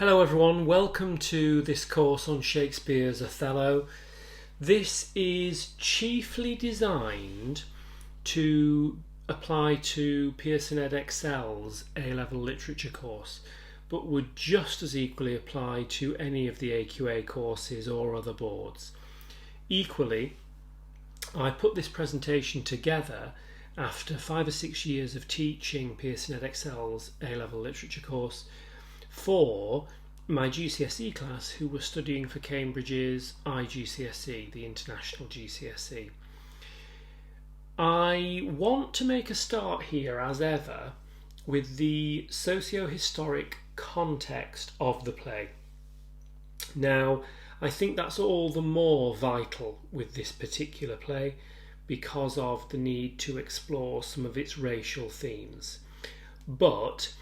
Hello everyone, welcome to this course on Shakespeare's Othello. This is chiefly designed to apply to Pearson Edexcel's A-level literature course, but would just as equally apply to any of the AQA courses or other boards. Equally, I put this presentation together after 5 or 6 years of teaching Pearson Edexcel's A-level literature course for my GCSE class who were studying for Cambridge's IGCSE, the International GCSE. I want to make a start here, as ever, with the socio-historic context of the play. Now, I think that's all the more vital with this particular play because of the need to explore some of its racial themes. But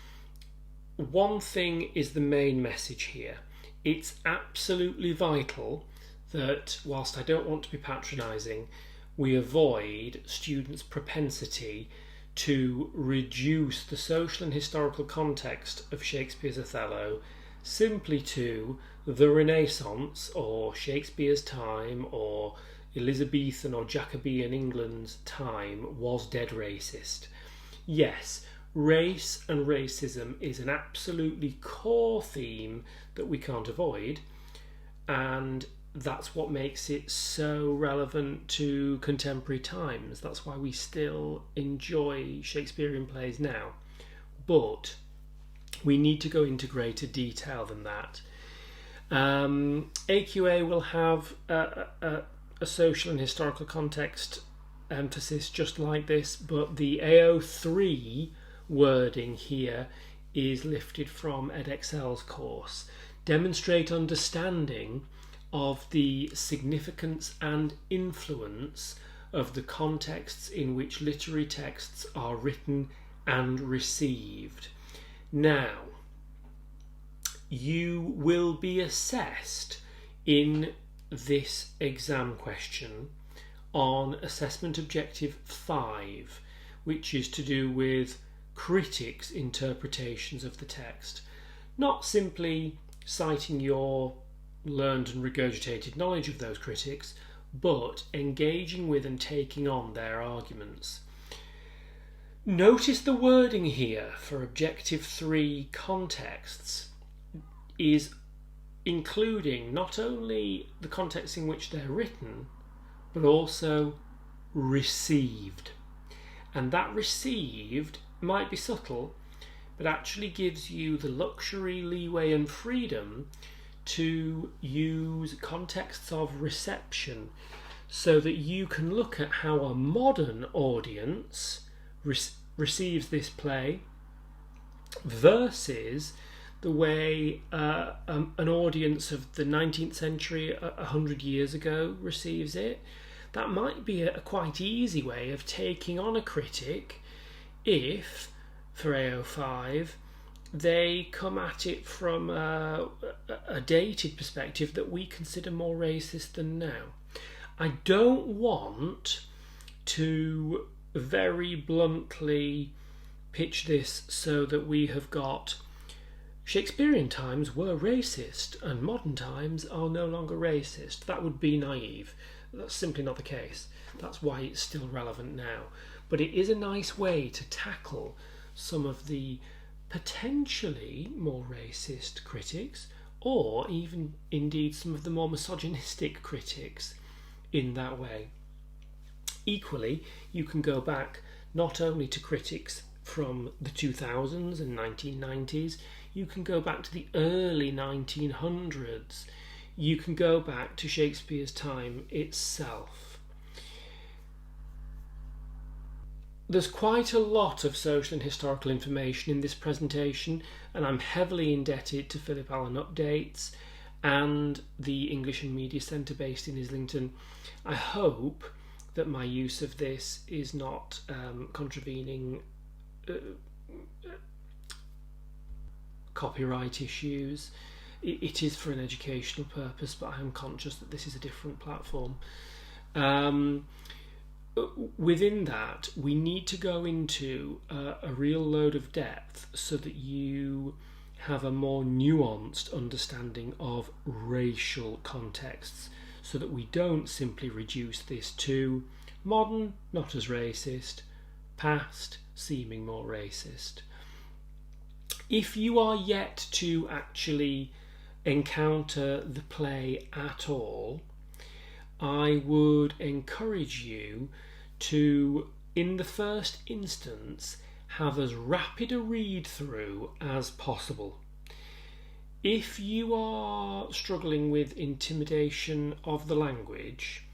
one thing is the main message here. It's absolutely vital that, whilst I don't want to be patronising, we avoid students' propensity to reduce the social and historical context of Shakespeare's Othello simply to the Renaissance or Shakespeare's time or Elizabethan or Jacobean England's time was dead racist. Yes, race and racism is an absolutely core theme that we can't avoid, and that's what makes it so relevant to contemporary times. That's why we still enjoy Shakespearean plays now. But we need to go into greater detail than that. AQA will have a social and historical context emphasis just like this, but the AO3 wording here is lifted from Edexcel's course. Demonstrate understanding of the significance and influence of the contexts in which literary texts are written and received. Now, you will be assessed in this exam question on Assessment Objective 5, which is to do with critics' interpretations of the text. Not simply citing your learned and regurgitated knowledge of those critics, but engaging with and taking on their arguments. Notice the wording here for Objective 3 contexts is including not only the context in which they're written, but also received. And that received might be subtle, but actually gives you the luxury, leeway and freedom to use contexts of reception so that you can look at how a modern audience receives this play versus the way an audience of the 19th century 100 years ago receives it. That might be a quite easy way of taking on a critic if, for AO5, they come at it from a dated perspective that we consider more racist than now. I don't want to very bluntly pitch this so that we have got Shakespearean times were racist and modern times are no longer racist. That would be naive. That's simply not the case. That's why it's still relevant now. But it is a nice way to tackle some of the potentially more racist critics, or even indeed some of the more misogynistic critics in that way. Equally, you can go back not only to critics from the 2000s and 1990s, you can go back to the early 1900s, you can go back to Shakespeare's time itself. There's quite a lot of social and historical information in this presentation, and I'm heavily indebted to Philip Allen Updates and the English and Media Centre based in Islington. I hope that my use of this is not contravening copyright issues. It is for an educational purpose, but I am conscious that this is a different platform. Within that, we need to go into a real load of depth so that you have a more nuanced understanding of racial contexts, so that we don't simply reduce this to modern, not as racist, past, seeming more racist. If you are yet to actually encounter the play at all, I would encourage you to, in the first instance, have as rapid a read through as possible. If you are struggling with intimidation of the language,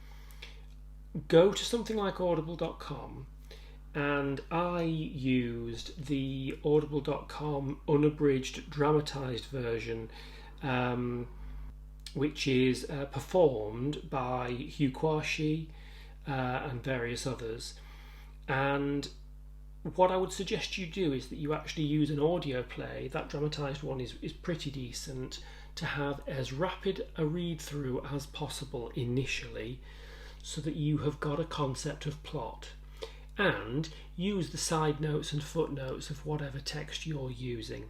go to something like audible.com, and I used the audible.com unabridged dramatised version, which is performed by Hugh Quashie and various others. And what I would suggest you do is that you actually use an audio play. That dramatised one is pretty decent, to have as rapid a read through as possible initially, so that you have got a concept of plot, and use the side notes and footnotes of whatever text you're using.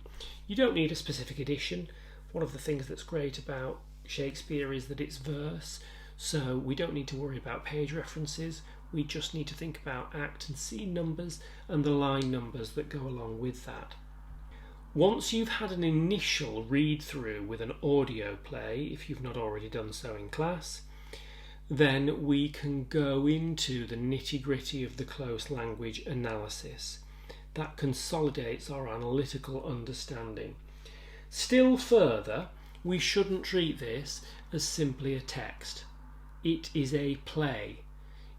You don't need a specific edition. One of the things that's great about Shakespeare is that it's verse, so we don't need to worry about page references. We just need to think about act and scene numbers and the line numbers that go along with that. Once you've had an initial read through with an audio play, if you've not already done so in class, then we can go into the nitty-gritty of the close language analysis. That consolidates our analytical understanding. Still further, we shouldn't treat this as simply a text. It is a play.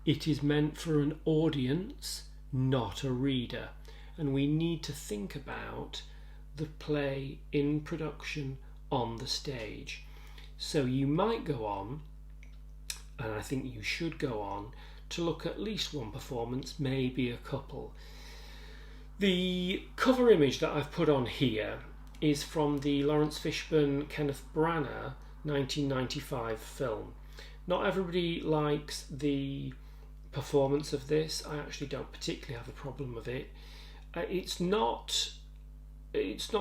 It is meant for an audience, not a reader. And we need to think about the play in production on the stage. So you might go on, and I think you should go on, to look at least one performance, maybe a couple. The cover image that I've put on here is from the Lawrence Fishburne, Kenneth Branagh 1995 film. Not everybody likes the performance of this. I actually don't particularly have a problem with it. It's not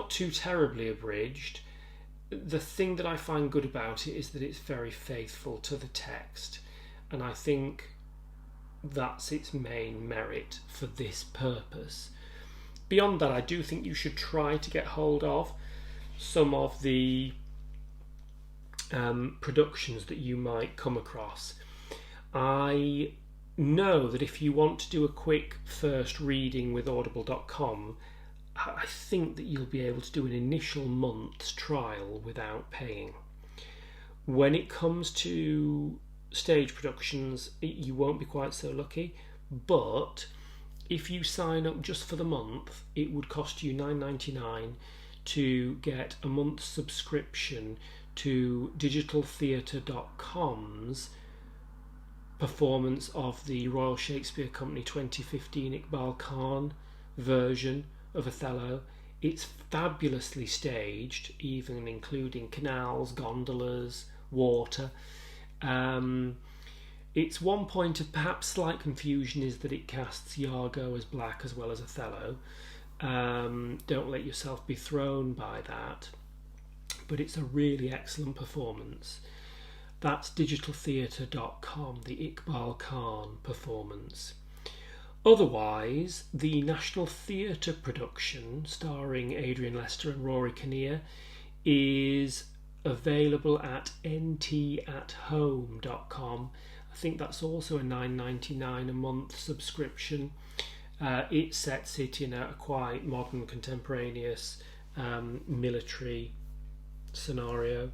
too terribly abridged. The thing that I find good about it is that it's very faithful to the text, and I think that's its main merit for this purpose. Beyond that, I do think you should try to get hold of some of the productions that you might come across. I know that if you want to do a quick first reading with audible.com, I think that you'll be able to do an initial month's trial without paying. When it comes to stage productions, you won't be quite so lucky, but if you sign up just for the month, it would cost you $9.99 to get a month's subscription to digitaltheatre.com's performance of the Royal Shakespeare Company 2015 Iqbal Khan version of Othello. It's fabulously staged, even including canals, gondolas, water. Its one point of perhaps slight confusion is that it casts Iago as black as well as Othello. Don't let yourself be thrown by that, but it's a really excellent performance. That's digitaltheatre.com, the Iqbal Khan performance. Otherwise, the National Theatre production starring Adrian Lester and Rory Kinnear is available at ntathome.com. I think that's also a $9.99 a month subscription. It sets it in a quite modern, contemporaneous military scenario.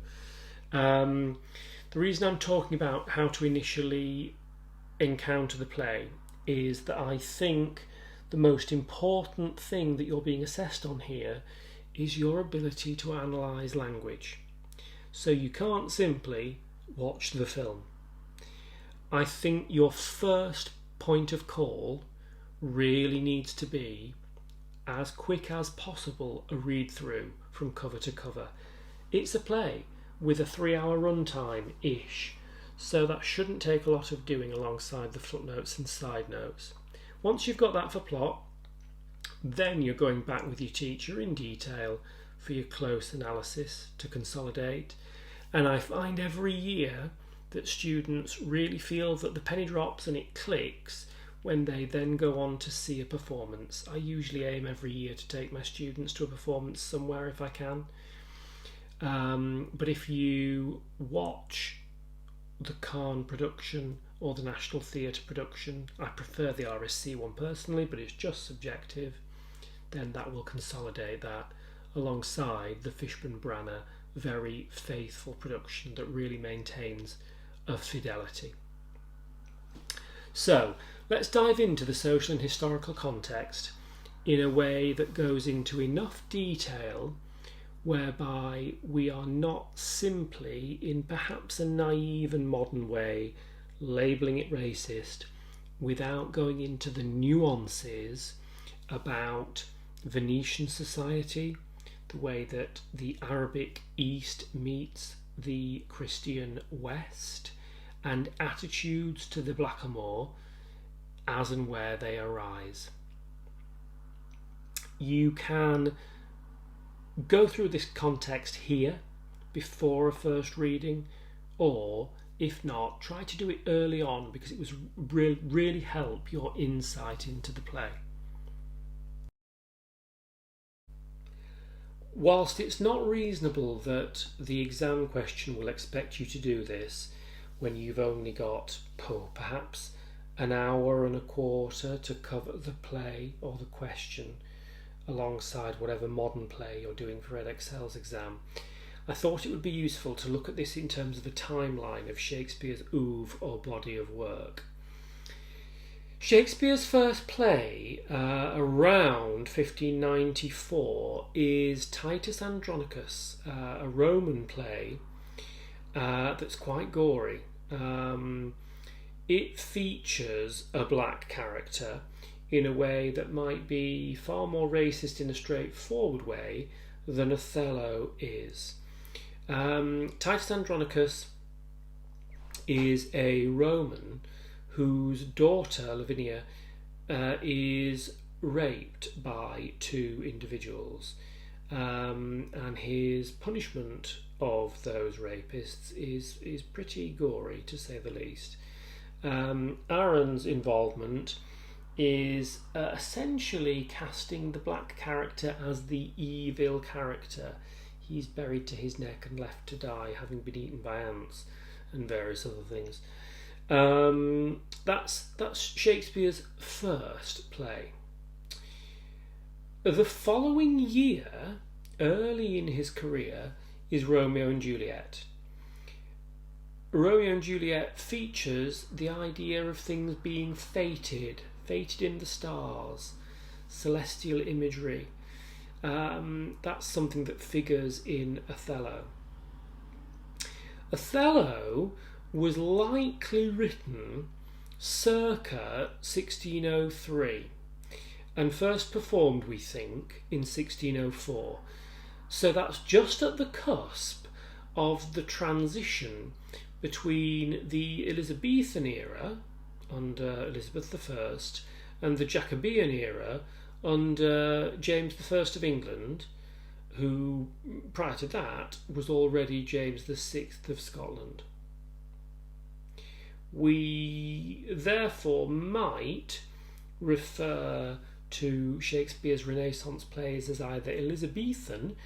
The reason I'm talking about how to initially encounter the play is that I think the most important thing that you're being assessed on here is your ability to analyse language. So you can't simply watch the film. I think your first point of call really needs to be, as quick as possible, a read through from cover to cover. It's a play with a 3-hour runtime-ish, so that shouldn't take a lot of doing alongside the footnotes and side notes. Once you've got that for plot, then you're going back with your teacher in detail for your close analysis to consolidate. And I find every year that students really feel that the penny drops and it clicks when they then go on to see a performance. I usually aim every year to take my students to a performance somewhere if I can. But if you watch the Cannes production or the National Theatre production, I prefer the RSC one personally, but it's just subjective, then that will consolidate that alongside the Fishburne-Branner very faithful production that really maintains a fidelity. So let's dive into the social and historical context in a way that goes into enough detail whereby we are not simply, in perhaps a naive and modern way, labelling it racist without going into the nuances about Venetian society, the way that the Arabic East meets the Christian West, and attitudes to the blackamoor as and where they arise. You can go through this context here before a first reading, or if not, try to do it early on because it was really help your insight into the play. Whilst it's not reasonable that the exam question will expect you to do this when you've only got perhaps an hour and a quarter to cover the play or the question alongside whatever modern play you're doing for Edexcel's exam, I thought it would be useful to look at this in terms of a timeline of Shakespeare's oeuvre or body of work. Shakespeare's first play, around 1594, is Titus Andronicus, a Roman play that's quite gory. It features a black character in a way that might be far more racist in a straightforward way than Othello is. Titus Andronicus is a Roman whose daughter, Lavinia, is raped by two individuals. And his punishment of those rapists is pretty gory, to say the least. Aaron's involvement is essentially casting the black character as the evil character. He's buried to his neck and left to die, having been eaten by ants and various other things. That's Shakespeare's first play. The following year, early in his career, is Romeo and Juliet. Romeo and Juliet features the idea of things being fated in the stars, celestial imagery. That's something that figures in Othello. Othello was likely written circa 1603 and first performed, we think, in 1604. So that's just at the cusp of the transition between the Elizabethan era under Elizabeth I and the Jacobean era under James I of England, who prior to that was already James VI of Scotland. We therefore might refer to Shakespeare's Renaissance plays as either Elizabethan,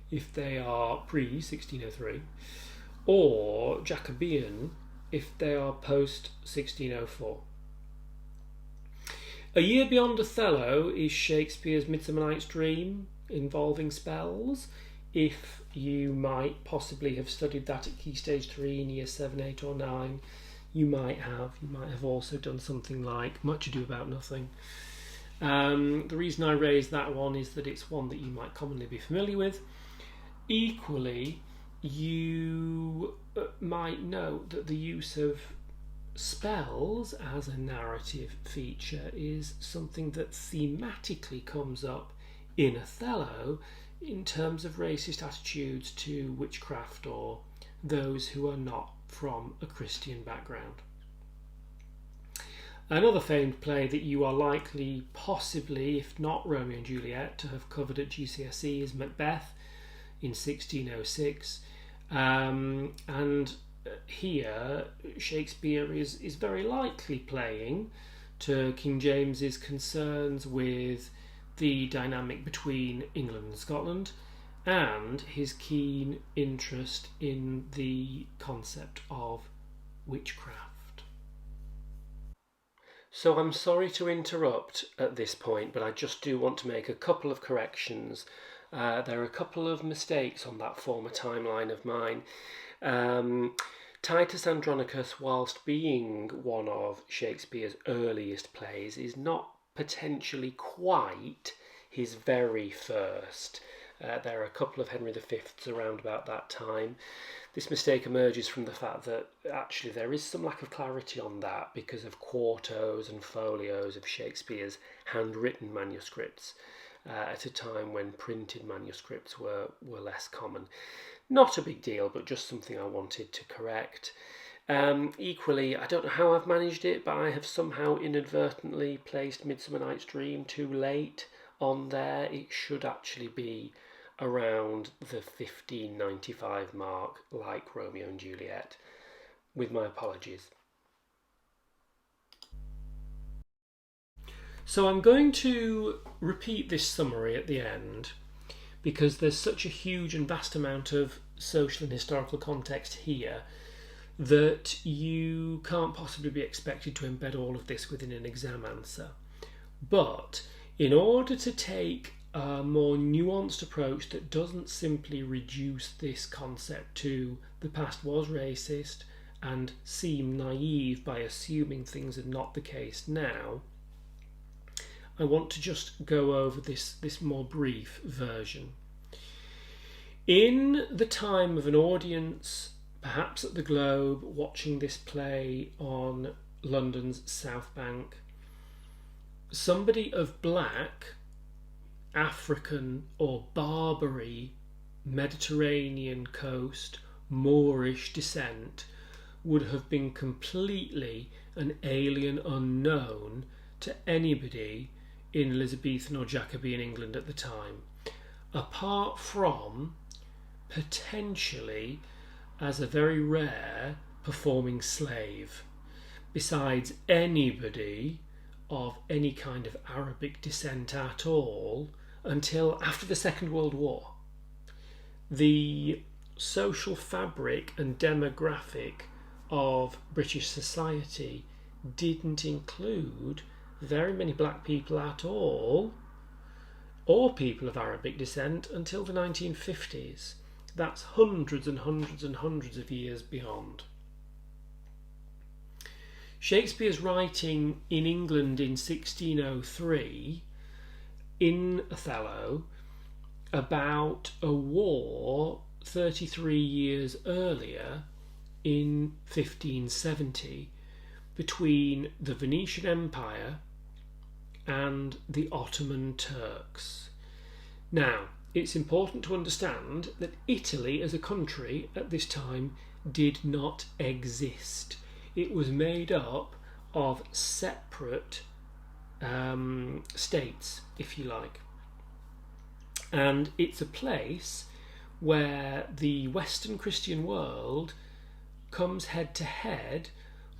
if they are pre-1603, or Jacobean, if they are post-1604. A year beyond Othello is Shakespeare's Midsummer Night's Dream, involving spells. If you might possibly have studied that at Key Stage 3 in Year 7, 8 or 9, you might have also done something like Much Ado About Nothing. The reason I raised that one is that it's one that you might commonly be familiar with. Equally, you might note that the use of spells as a narrative feature is something that thematically comes up in Othello in terms of racist attitudes to witchcraft or those who are not from a Christian background. Another famed play that you are likely, possibly, if not Romeo and Juliet, to have covered at GCSE is Macbeth. in 1606. And here Shakespeare is very likely playing to King James's concerns with the dynamic between England and Scotland, and his keen interest in the concept of witchcraft. So I'm sorry to interrupt at this point, but I just do want to make a couple of corrections. There are a couple of mistakes on that former timeline of mine. Titus Andronicus, whilst being one of Shakespeare's earliest plays, is not potentially quite his very first. There are a couple of Henry V's around about that time. This mistake emerges from the fact that actually there is some lack of clarity on that because of quartos and folios of Shakespeare's handwritten manuscripts at a time when printed manuscripts were less common. Not a big deal, but just something I wanted to correct. Equally, I don't know how I've managed it, but I have somehow inadvertently placed Midsummer Night's Dream too late on there. It should actually be around the 1595 mark, like Romeo and Juliet, with my apologies. So I'm going to repeat this summary at the end because there's such a huge and vast amount of social and historical context here that you can't possibly be expected to embed all of this within an exam answer. But in order to take a more nuanced approach that doesn't simply reduce this concept to the past was racist and seem naive by assuming things are not the case now, I want to just go over this more brief version. In the time of an audience, perhaps at the Globe, watching this play on London's South Bank, somebody of black, African or Barbary, Mediterranean coast, Moorish descent would have been completely an alien unknown to anybody in Elizabethan or Jacobean England at the time, apart from potentially as a very rare performing slave. Besides, anybody of any kind of Arabic descent at all until after the Second World War. The social fabric and demographic of British society didn't include very many black people at all, or people of Arabic descent, until the 1950s. That's hundreds and hundreds and hundreds of years beyond. Shakespeare's writing in England in 1603 in Othello about a war 33 years earlier in 1570 between the Venetian Empire and the Ottoman Turks. Now, it's important to understand that Italy as a country at this time did not exist. It was made up of separate states, if you like. And it's a place where the Western Christian world comes head to head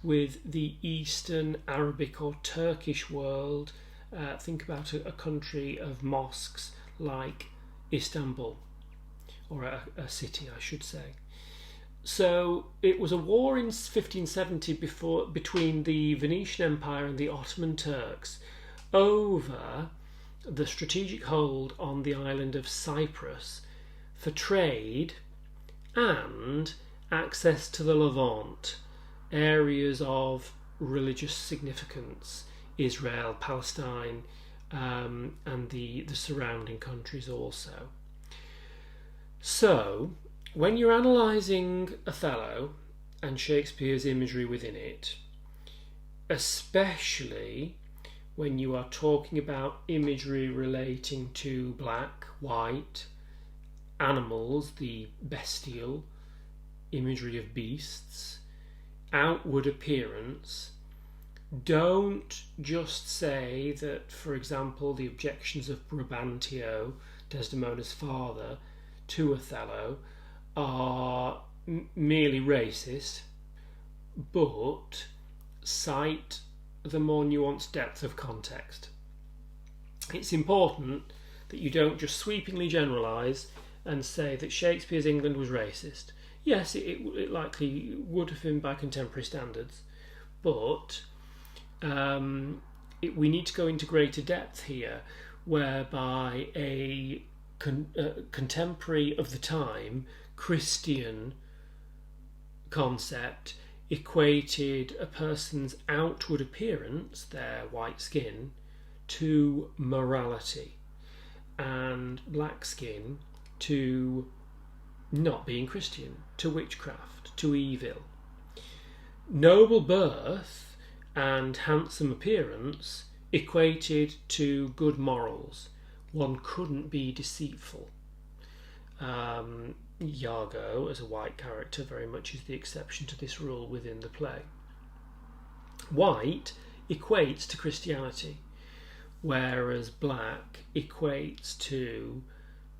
with the Eastern Arabic or Turkish world. Think about a country of mosques like Istanbul, or a city, I should say. So it was a war in 1570 between the Venetian Empire and the Ottoman Turks over the strategic hold on the island of Cyprus for trade and access to the Levant, areas of religious significance, Israel, Palestine, and the surrounding countries also. So, when you're analysing Othello and Shakespeare's imagery within it, especially when you are talking about imagery relating to black, white, animals, the bestial imagery of beasts, outward appearance, don't just say that, for example, the objections of Brabantio, Desdemona's father, to Othello are merely racist, but cite the more nuanced depth of context. It's important that you don't just sweepingly generalise and say that Shakespeare's England was racist. Yes, it likely would have been by contemporary standards, but we need to go into greater depth here, whereby a contemporary of the time Christian concept equated a person's outward appearance, their white skin, to morality, and black skin to not being Christian, to witchcraft, to evil. Noble birth and handsome appearance equated to good morals. One couldn't be deceitful. Iago, as a white character, very much is the exception to this rule within the play. White equates to Christianity, whereas black equates to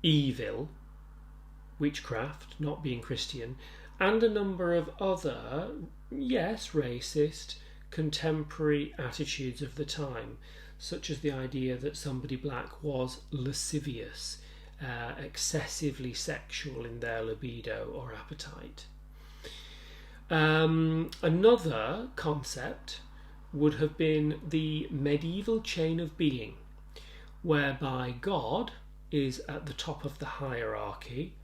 evil, witchcraft, not being Christian, and a number of other, yes, racist, contemporary attitudes of the time, such as the idea that somebody black was lascivious, excessively sexual in their libido or appetite. Another concept would have been the medieval chain of being, whereby God is at the top of the hierarchy,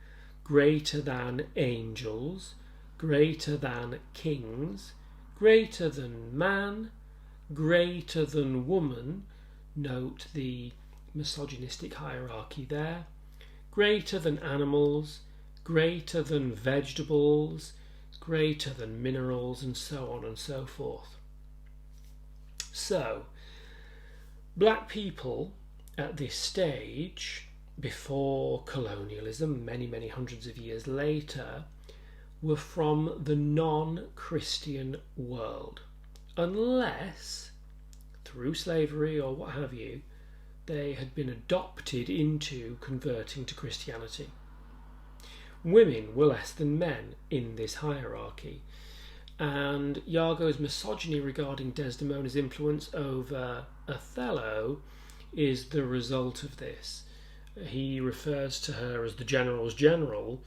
greater than angels, greater than kings, greater than man, greater than woman, note the misogynistic hierarchy there, greater than animals, greater than vegetables, greater than minerals, and so on and so forth. So, black people at this stage, before colonialism, many hundreds of years later, were from the non-Christian world, unless, through slavery or what have you, they had been adopted into converting to Christianity. Women were less than men in this hierarchy, and Iago's misogyny regarding Desdemona's influence over Othello is the result of this. He refers to her as the general's general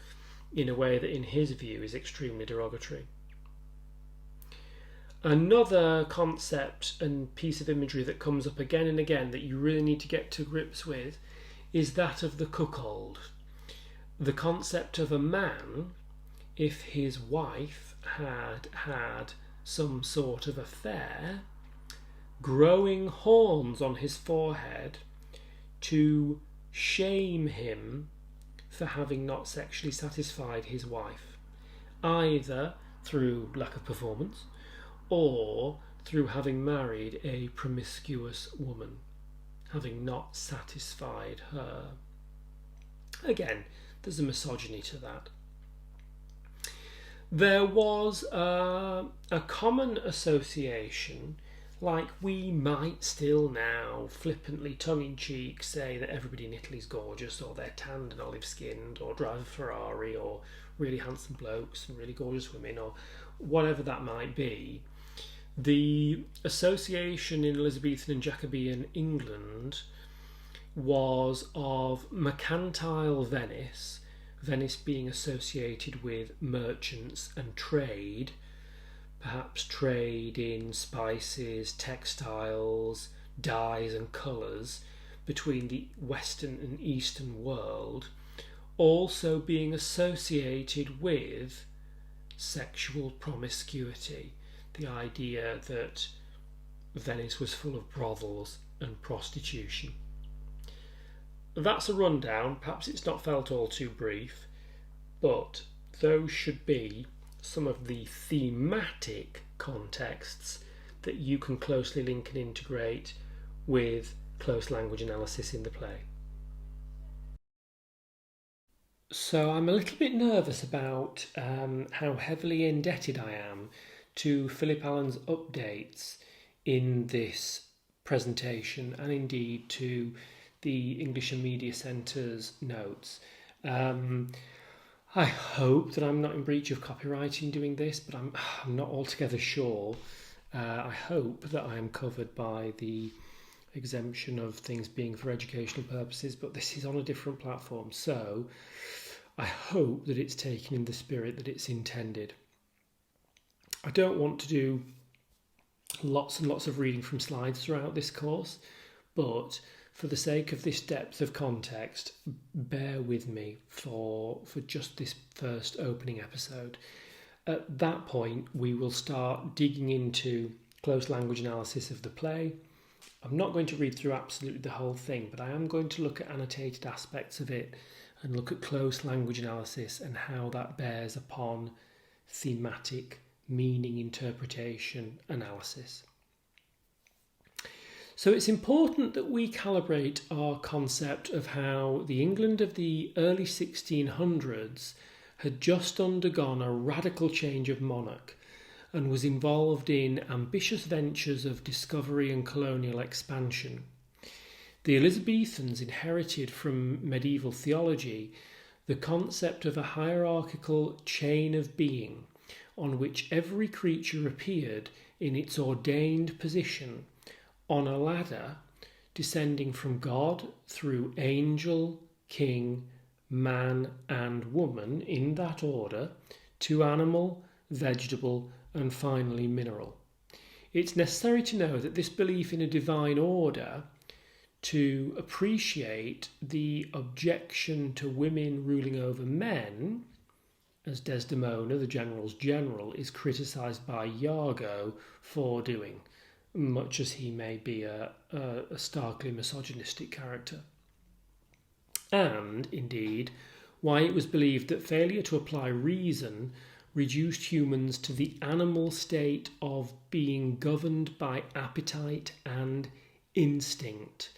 in a way that, in his view, is extremely derogatory. Another concept and piece of imagery that comes up again and again that you really need to get to grips with is that of the cuckold. The concept of a man, if his wife had some sort of affair, growing horns on his forehead to shame him for having not sexually satisfied his wife, either through lack of performance or through having married a promiscuous woman, having not satisfied her. Again, there's a misogyny to that. There was a common association, like we might still now flippantly, tongue-in-cheek, say that everybody in Italy's gorgeous, or they're tanned and olive-skinned, or drive a Ferrari, or really handsome blokes and really gorgeous women, or whatever that might be. The association in Elizabethan and Jacobean England was of mercantile Venice, Venice being associated with merchants and trade, perhaps trade in spices, textiles, dyes and colours between the Western and Eastern world, also being associated with sexual promiscuity, the idea that Venice was full of brothels and prostitution. That's a rundown. Perhaps it's not felt all too brief, but those should be some of the thematic contexts that you can closely link and integrate with close language analysis in the play. So I'm a little bit nervous about how heavily indebted I am to Philip Allen's updates in this presentation, and indeed to the English and Media Centre's notes. I hope that I'm not in breach of copyright in doing this, but I'm not altogether sure. I hope that I am covered by the exemption of things being for educational purposes, but this is on a different platform, so I hope that it's taken in the spirit that it's intended. I don't want to do lots and lots of reading from slides throughout this course, but for the sake of this depth of context, bear with me for just this first opening episode. At that point, we will start digging into close language analysis of the play. I'm not going to read through absolutely the whole thing, but I am going to look at annotated aspects of it and look at close language analysis and how that bears upon thematic meaning interpretation analysis. So it's important that we calibrate our concept of how the England of the early 1600s had just undergone a radical change of monarch and was involved in ambitious ventures of discovery and colonial expansion. The Elizabethans inherited from medieval theology the concept of a hierarchical chain of being on which every creature appeared in its ordained position on a ladder descending from God through angel, king, man and woman in that order to animal, vegetable and finally mineral. It's necessary to know that this belief in a divine order to appreciate the objection to women ruling over men, as Desdemona, the general's general, is criticised by Iago for doing, much as he may be a starkly misogynistic character. And, indeed, why it was believed that failure to apply reason reduced humans to the animal state of being governed by appetite and instinct,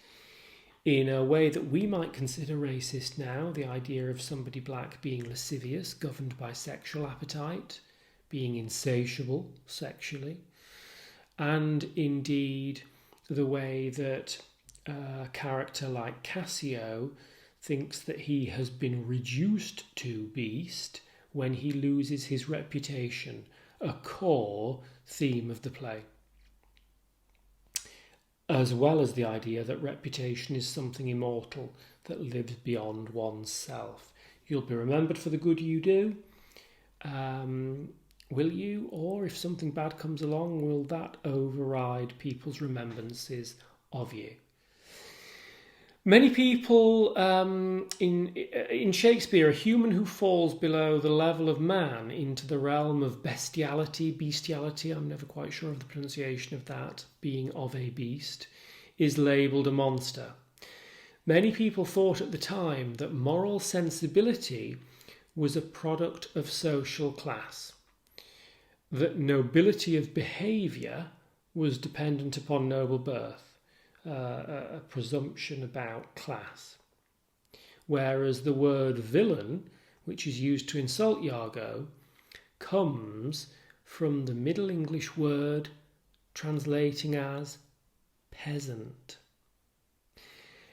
in a way that we might consider racist now, the idea of somebody black being lascivious, governed by sexual appetite, being insatiable sexually, and indeed the way that a character like Cassio thinks that he has been reduced to beast when he loses his reputation, a core theme of the play. As well as the idea that reputation is something immortal that lives beyond one's self. You'll be remembered for the good you do. Will you? Or if something bad comes along, will that override people's remembrances of you? Many people in Shakespeare, a human who falls below the level of man into the realm of bestiality, I'm never quite sure of the pronunciation of that, being of a beast, is labelled a monster. Many people thought at the time that moral sensibility was a product of social class, that nobility of behaviour was dependent upon noble birth. A presumption about class. Whereas the word villain, which is used to insult Iago, comes from the Middle English word translating as peasant.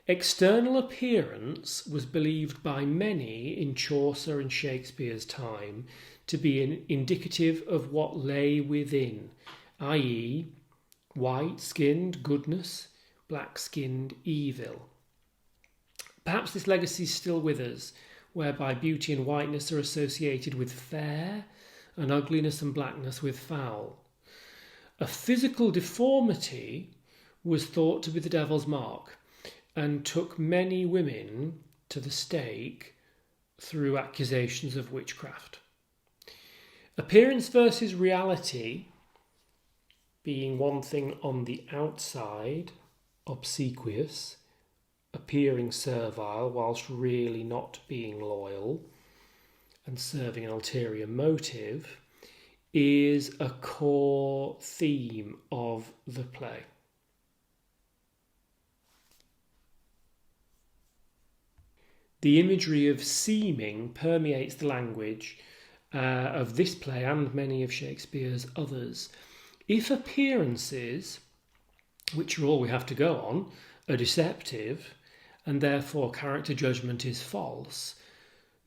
External appearance was believed by many in Chaucer and Shakespeare's time to be indicative of what lay within, i.e., white-skinned goodness, black-skinned evil. Perhaps this legacy is still with us, whereby beauty and whiteness are associated with fair and ugliness and blackness with foul. A physical deformity was thought to be the devil's mark and took many women to the stake through accusations of witchcraft. Appearance versus reality being one thing on the outside, obsequious, appearing servile whilst really not being loyal and serving an ulterior motive, is a core theme of the play. The imagery of seeming permeates the language of this play and many of Shakespeare's others. If appearances, which are all we have to go on, are deceptive, and therefore character judgment is false,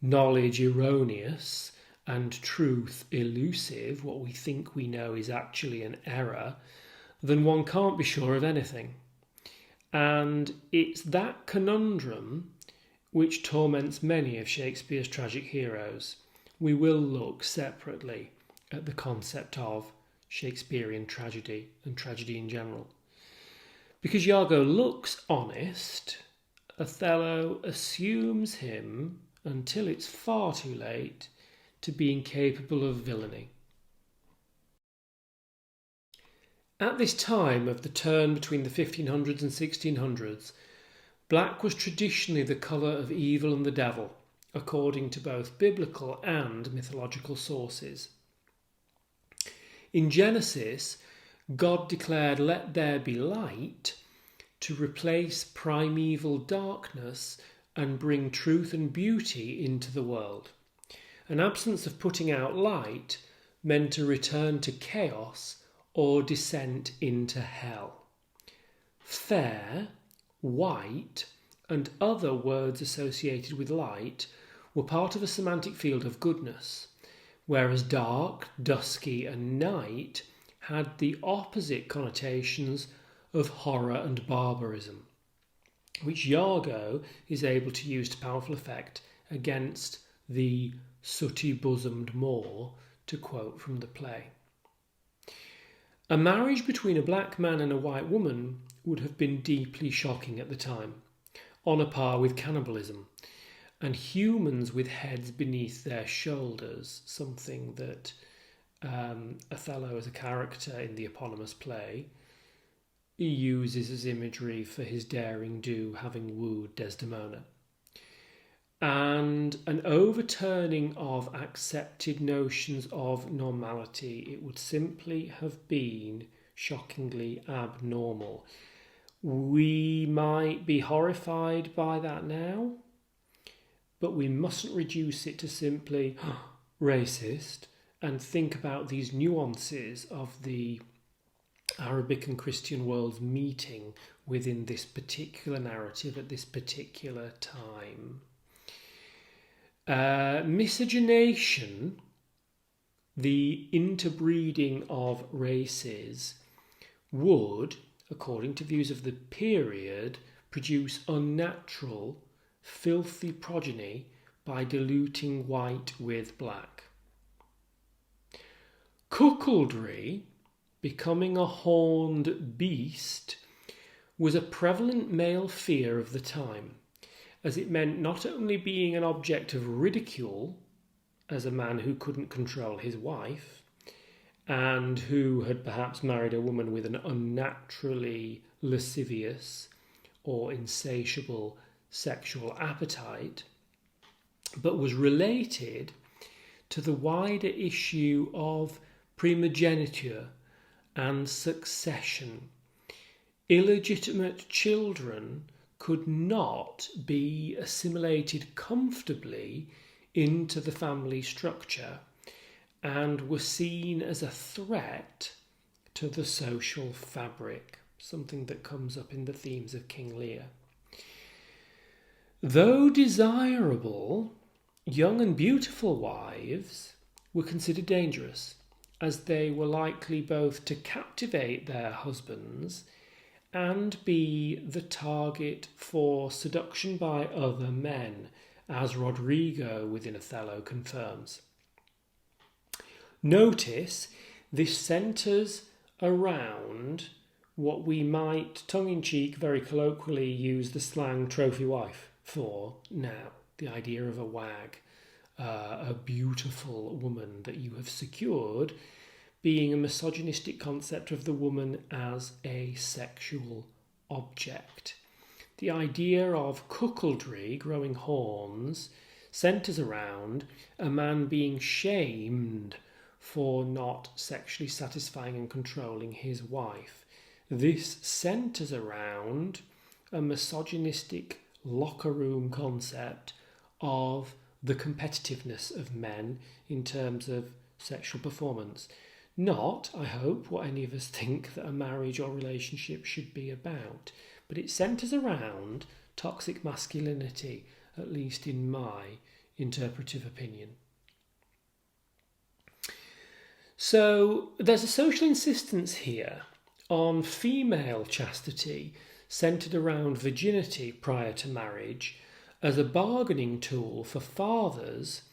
knowledge erroneous and truth elusive, what we think we know is actually an error, then one can't be sure of anything. And it's that conundrum which torments many of Shakespeare's tragic heroes. We will look separately at the concept of Shakespearean tragedy and tragedy in general. Because Iago looks honest, Othello assumes him, until it's far too late, to be incapable of villainy. At this time of the turn between the 1500s and 1600s, black was traditionally the colour of evil and the devil, according to both biblical and mythological sources. In Genesis, God declared, "Let there be light," to replace primeval darkness and bring truth and beauty into the world. An absence of putting out light meant a return to chaos or descent into hell. Fair, white, and other words associated with light were part of a semantic field of goodness, whereas dark, dusky, and night had the opposite connotations of horror and barbarism, which Iago is able to use to powerful effect against the sooty-bosomed Moor, to quote from the play. A marriage between a black man and a white woman would have been deeply shocking at the time, on a par with cannibalism, and humans with heads beneath their shoulders, something that Othello as a character in the eponymous play he uses as imagery for his daring do having wooed Desdemona. And an overturning of accepted notions of normality. It would simply have been shockingly abnormal. We might be horrified by that now, but we mustn't reduce it to simply racist and think about these nuances of the Arabic and Christian worlds meeting within this particular narrative at this particular time. Miscegenation, the interbreeding of races, would, according to views of the period, produce unnatural, filthy progeny by diluting white with black. Cuckoldry, becoming a horned beast, was a prevalent male fear of the time, as it meant not only being an object of ridicule as a man who couldn't control his wife and who had perhaps married a woman with an unnaturally lascivious or insatiable sexual appetite, but was related to the wider issue of primogeniture and succession. Illegitimate children could not be assimilated comfortably into the family structure and were seen as a threat to the social fabric, something that comes up in the themes of King Lear. Though desirable, young and beautiful wives were considered dangerous, as they were likely both to captivate their husbands and be the target for seduction by other men, as Rodrigo within Othello confirms. Notice this centres around what we might, tongue-in-cheek, very colloquially use the slang trophy wife for now, the idea of a wag, a beautiful woman that you have secured, being a misogynistic concept of the woman as a sexual object. The idea of cuckoldry, growing horns, centres around a man being shamed for not sexually satisfying and controlling his wife. This centres around a misogynistic locker room concept of the competitiveness of men in terms of sexual performance. Not, I hope, what any of us think that a marriage or relationship should be about, but it centres around toxic masculinity, at least in my interpretive opinion. So there's a social insistence here on female chastity centred around virginity prior to marriage as a bargaining tool for fathers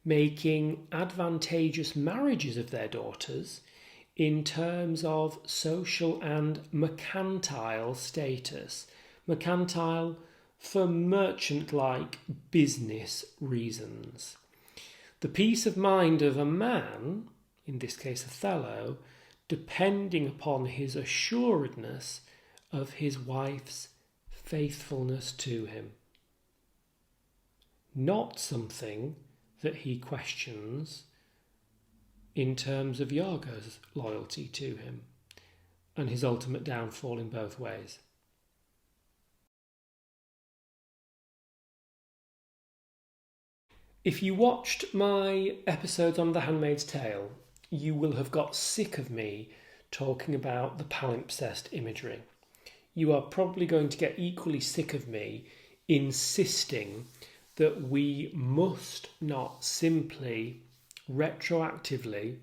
making advantageous marriages of their daughters in terms of social and mercantile status. Mercantile for merchant-like business reasons. The peace of mind of a man, in this case Othello, depending upon his assuredness of his wife's faithfulness to him. Not something that he questions in terms of Iago's loyalty to him and his ultimate downfall in both ways. If you watched my episodes on The Handmaid's Tale, you will have got sick of me talking about the palimpsest imagery. You are probably going to get equally sick of me insisting that we must not simply retroactively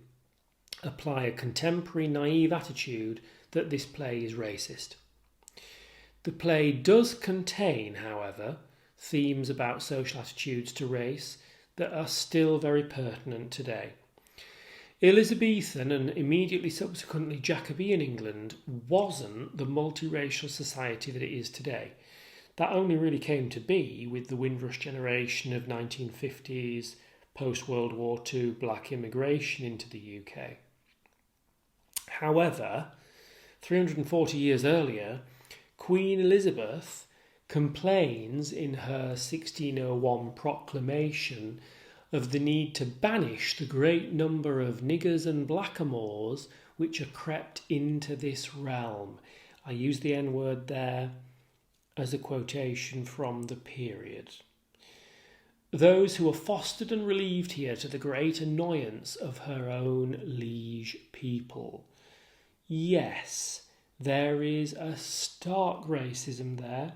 apply a contemporary naive attitude that this play is racist. The play does contain, however, themes about social attitudes to race that are still very pertinent today. Elizabethan and immediately subsequently Jacobean England wasn't the multiracial society that it is today. That only really came to be with the Windrush generation of 1950s post-World War II black immigration into the UK. However, 340 years earlier, Queen Elizabeth complains in her 1601 proclamation of the need to banish the great number of niggers and blackamoors which are crept into this realm. I use the N-word there as a quotation from the period. Those who are fostered and relieved here to the great annoyance of her own liege people. Yes, there is a stark racism there.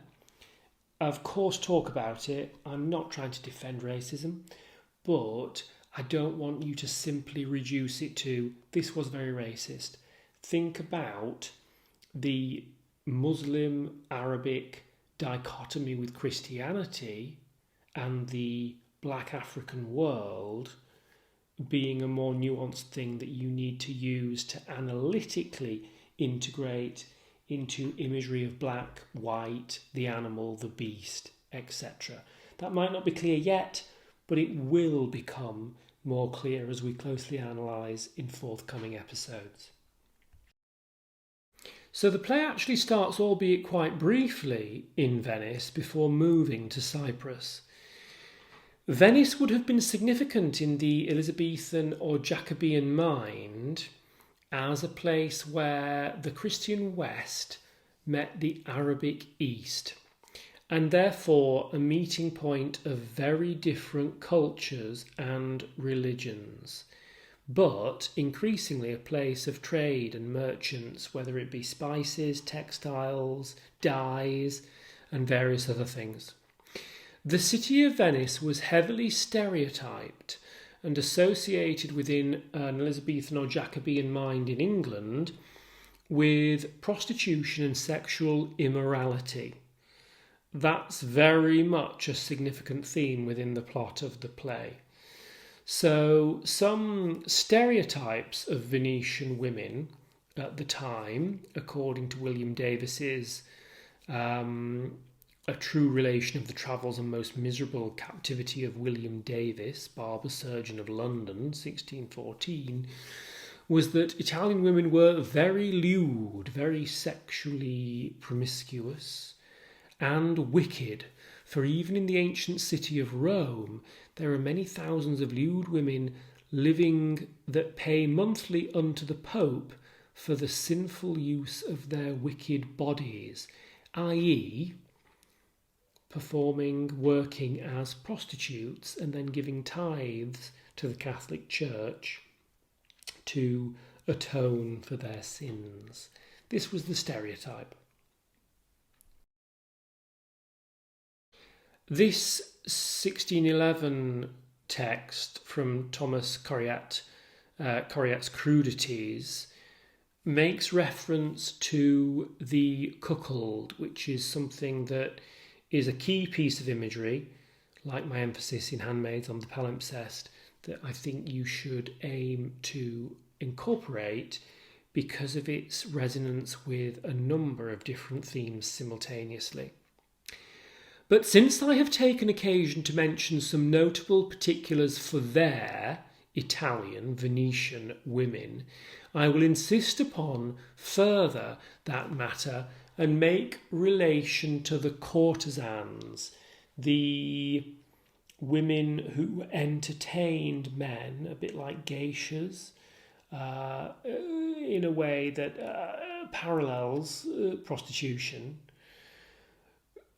Of course, talk about it. I'm not trying to defend racism, but I don't want you to simply reduce it to this was very racist. Think about the Muslim Arabic dichotomy with Christianity and the black African world being a more nuanced thing that you need to use to analytically integrate into imagery of black, white, the animal, the beast, etc. That might not be clear yet, but it will become more clear as we closely analyse in forthcoming episodes. So the play actually starts, albeit quite briefly, in Venice before moving to Cyprus. Venice would have been significant in the Elizabethan or Jacobean mind as a place where the Christian West met the Arabic East, and therefore a meeting point of very different cultures and religions, but increasingly a place of trade and merchants, whether it be spices, textiles, dyes, and various other things. The city of Venice was heavily stereotyped and associated within an Elizabethan or Jacobean mind in England with prostitution and sexual immorality. That's very much a significant theme within the plot of the play. So some stereotypes of Venetian women at the time, according to William Davis's A True Relation of the Travels and Most Miserable Captivity of William Davis, Barber Surgeon of London, 1614, was that Italian women were very lewd, very sexually promiscuous, and wicked, for even in the ancient city of Rome, there are many thousands of lewd women living that pay monthly unto the Pope for the sinful use of their wicked bodies, i.e., working as prostitutes and then giving tithes to the Catholic Church to atone for their sins. This was the stereotype. This 1611 text from Thomas Coriat's Crudities makes reference to the cuckold, which is something that is a key piece of imagery, like my emphasis in Handmaids on the palimpsest, that I think you should aim to incorporate because of its resonance with a number of different themes simultaneously. But since I have taken occasion to mention some notable particulars for their Italian, Venetian women, I will insist upon further that matter and make relation to the courtesans, the women who entertained men, a bit like geishas, in a way that parallels prostitution,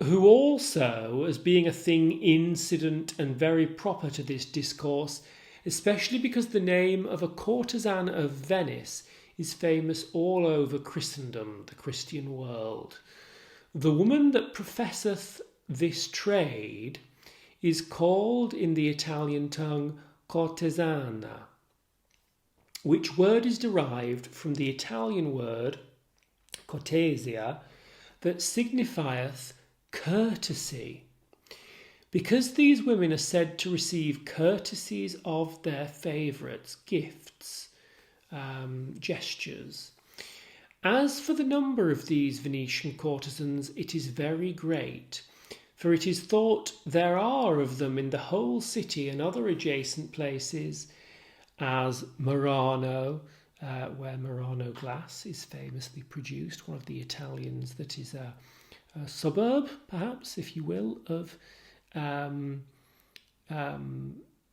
who also, as being a thing incident and very proper to this discourse, especially because the name of a courtesan of Venice is famous all over Christendom, the Christian world. The woman that professeth this trade is called in the Italian tongue cortesana, which word is derived from the Italian word cortesia, that signifieth courtesy. Because these women are said to receive courtesies of their favourites, gifts, gestures. As for the number of these Venetian courtesans, it is very great, for it is thought there are of them in the whole city and other adjacent places, as Murano, where Murano glass is famously produced, one of the Italians that is a suburb, perhaps, if you will, of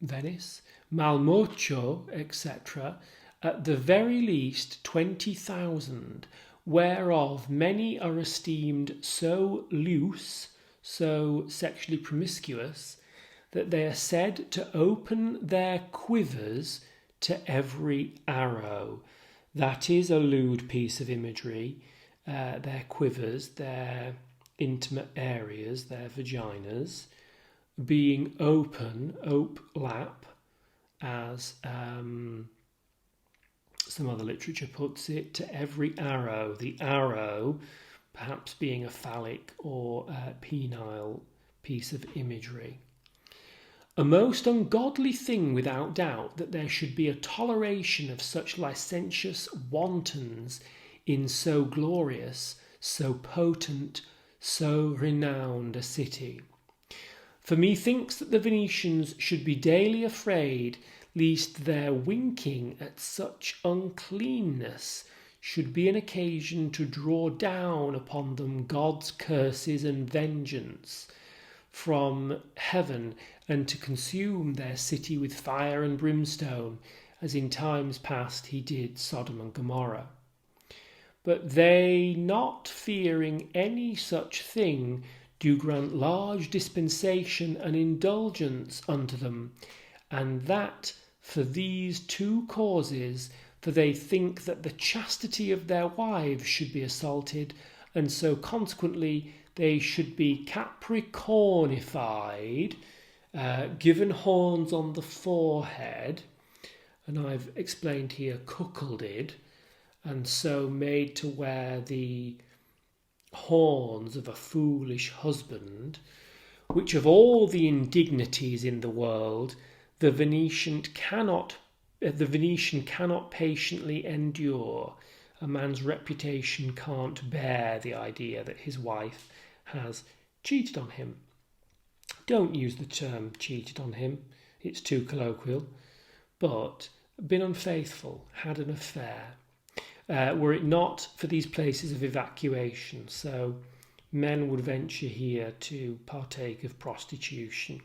Venice, Malmoccio, etc., at the very least 20,000, whereof many are esteemed so loose, so sexually promiscuous, that they are said to open their quivers to every arrow. That is a lewd piece of imagery. Their quivers, their intimate areas, their vaginas, being open, ope-lap, as some other literature puts it, to every arrow. The arrow perhaps being a phallic or penile piece of imagery. A most ungodly thing without doubt that there should be a toleration of such licentious wantons in so glorious, so potent, so renowned a city. For methinks that the Venetians should be daily afraid lest their winking at such uncleanness should be an occasion to draw down upon them God's curses and vengeance from heaven, and to consume their city with fire and brimstone, as in times past he did Sodom and Gomorrah. But they, not fearing any such thing, do grant large dispensation and indulgence unto them, and that for these two causes, for they think that the chastity of their wives should be assaulted, and so consequently they should be capricornified, given horns on the forehead, and I've explained here cuckolded, and so made to wear the horns of a foolish husband, which of all the indignities in the world the Venetian cannot patiently endure. A man's reputation can't bear the idea that his wife has cheated on him. Don't use the term cheated on him, it's too colloquial, but been unfaithful, had an affair, were it not for these places of evacuation. So men would venture here to partake of prostitution.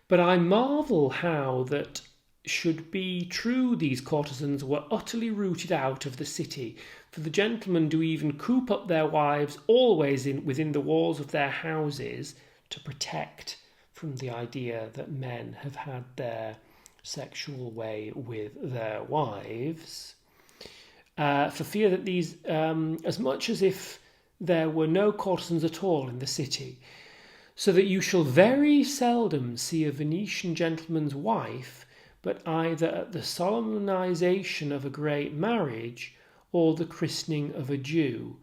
But I marvel how that should be true these courtesans were utterly rooted out of the city, for the gentlemen do even coop up their wives always within the walls of their houses to protect from the idea that men have had their sexual way with their wives, for fear that these, as much as if there were no courtesans at all in the city. so that you shall very seldom see a Venetian gentleman's wife but either at the solemnization of a great marriage or the christening of a Jew,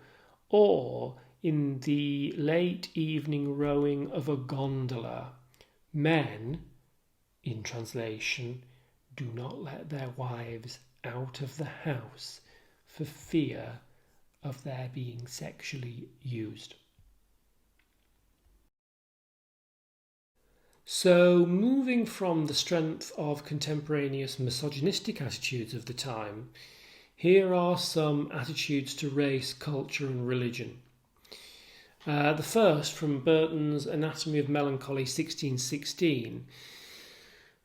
or in the late evening rowing of a gondola. Men, in translation, do not let their wives out of the house for fear of their being sexually used. So, moving from the strength of contemporaneous misogynistic attitudes of the time, here are some attitudes to race, culture, and religion. The first, from Burton's Anatomy of Melancholy 1616,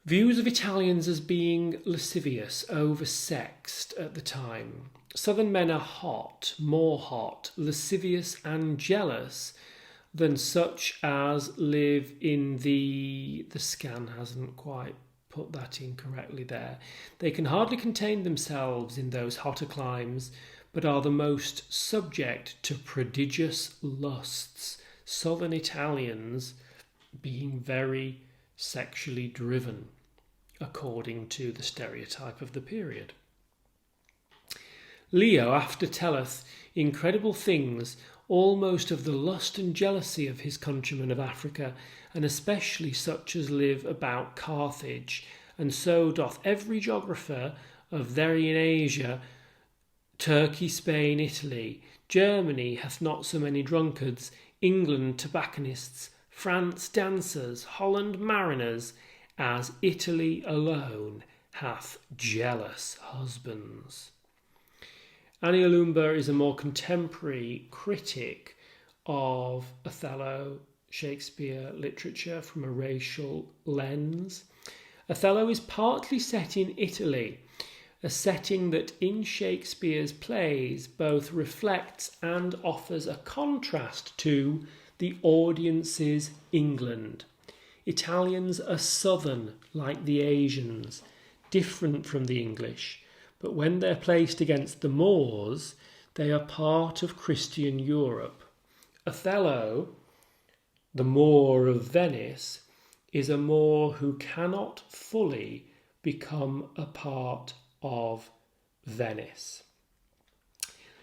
views of Italians as being lascivious, oversexed at the time. Southern men are hot, more hot, lascivious, and jealous than such as live in the scan hasn't quite put that in correctly there. They can hardly contain themselves in those hotter climes, but are the most subject to prodigious lusts. Southern Italians being very sexually driven, according to the stereotype of the period. Leo after telleth incredible things almost of the lust and jealousy of his countrymen of Africa, and especially such as live about Carthage, and so doth every geographer of therein Asia, Turkey, Spain, Italy. Germany hath not so many drunkards, England tobacconists, France dancers, Holland mariners, as Italy alone hath jealous husbands. Aniolumba is a more contemporary critic of Othello, Shakespeare literature from a racial lens. Othello is partly set in Italy, a setting that in Shakespeare's plays both reflects and offers a contrast to the audience's England. Italians are southern, like the Asians, different from the English, but when they're placed against the Moors, they are part of Christian Europe. Othello, the Moor of Venice, is a Moor who cannot fully become a part of Venice.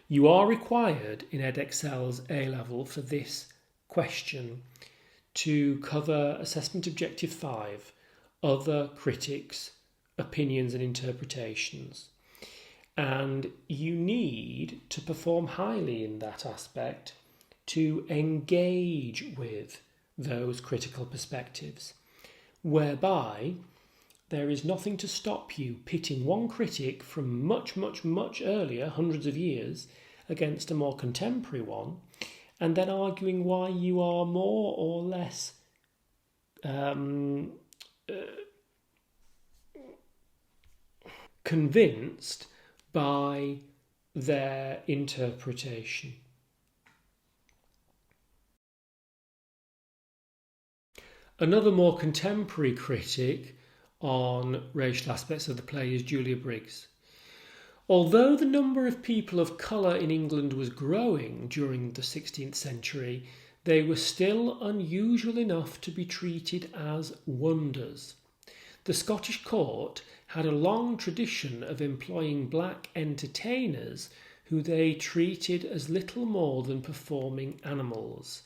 You are required in Edexcel's A-level for this question to cover Assessment Objective 5, Other Critics, Opinions and Interpretations. And you need to perform highly in that aspect to engage with those critical perspectives, whereby there is nothing to stop you pitting one critic from much, much, much earlier, hundreds of years, against a more contemporary one, and then arguing why you are more or less convinced by their interpretation. Another more contemporary critic on racial aspects of the play is Julia Briggs. Although the number of people of colour in England was growing during the 16th century, they were still unusual enough to be treated as wonders. The Scottish court had a long tradition of employing black entertainers who they treated as little more than performing animals.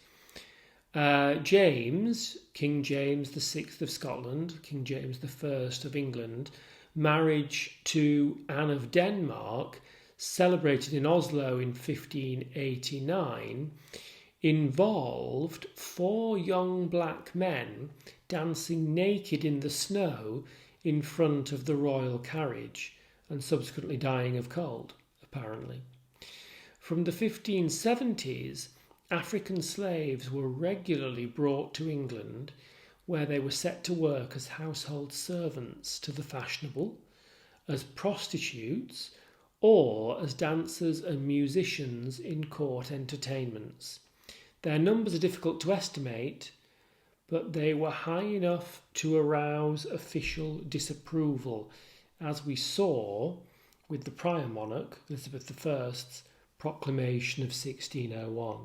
James, King James VI of Scotland, King James I of England, marriage to Anne of Denmark, celebrated in Oslo in 1589, involved 4 young black men dancing naked in the snow in front of the royal carriage and subsequently dying of cold, apparently. From the 1570s, African slaves were regularly brought to England, where they were set to work as household servants to the fashionable, as prostitutes, or as dancers and musicians in court entertainments. Their numbers are difficult to estimate, but they were high enough to arouse official disapproval, as we saw with the prior monarch, Elizabeth I's proclamation of 1601.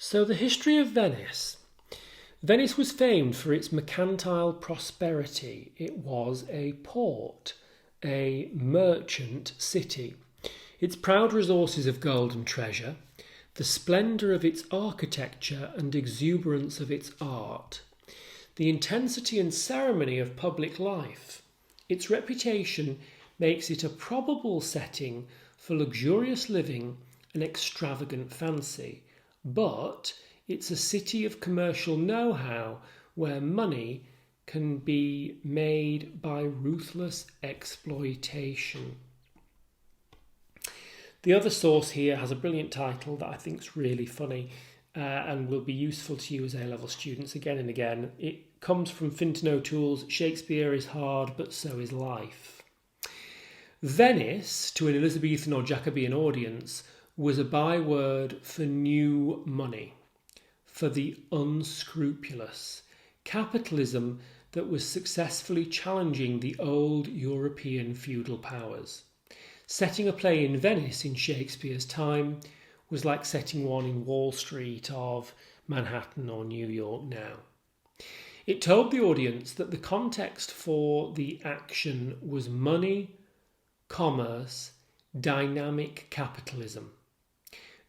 So the history of Venice. Venice was famed for its mercantile prosperity. It was a port, a merchant city. Its proud resources of gold and treasure, the splendour of its architecture and exuberance of its art, the intensity and ceremony of public life. Its reputation makes it a probable setting for luxurious living and extravagant fancy, but it's a city of commercial know-how where money can be made by ruthless exploitation. The other source here has a brilliant title that I think is really funny and will be useful to you as A-level students again and again. It comes from Finton O'Toole's Shakespeare is hard, but so is life. Venice, to an Elizabethan or Jacobean audience, was a byword for new money, for the unscrupulous, capitalism that was successfully challenging the old European feudal powers. Setting a play in Venice in Shakespeare's time was like setting one in Wall Street of Manhattan or New York now. It told the audience that the context for the action was money, commerce, dynamic capitalism.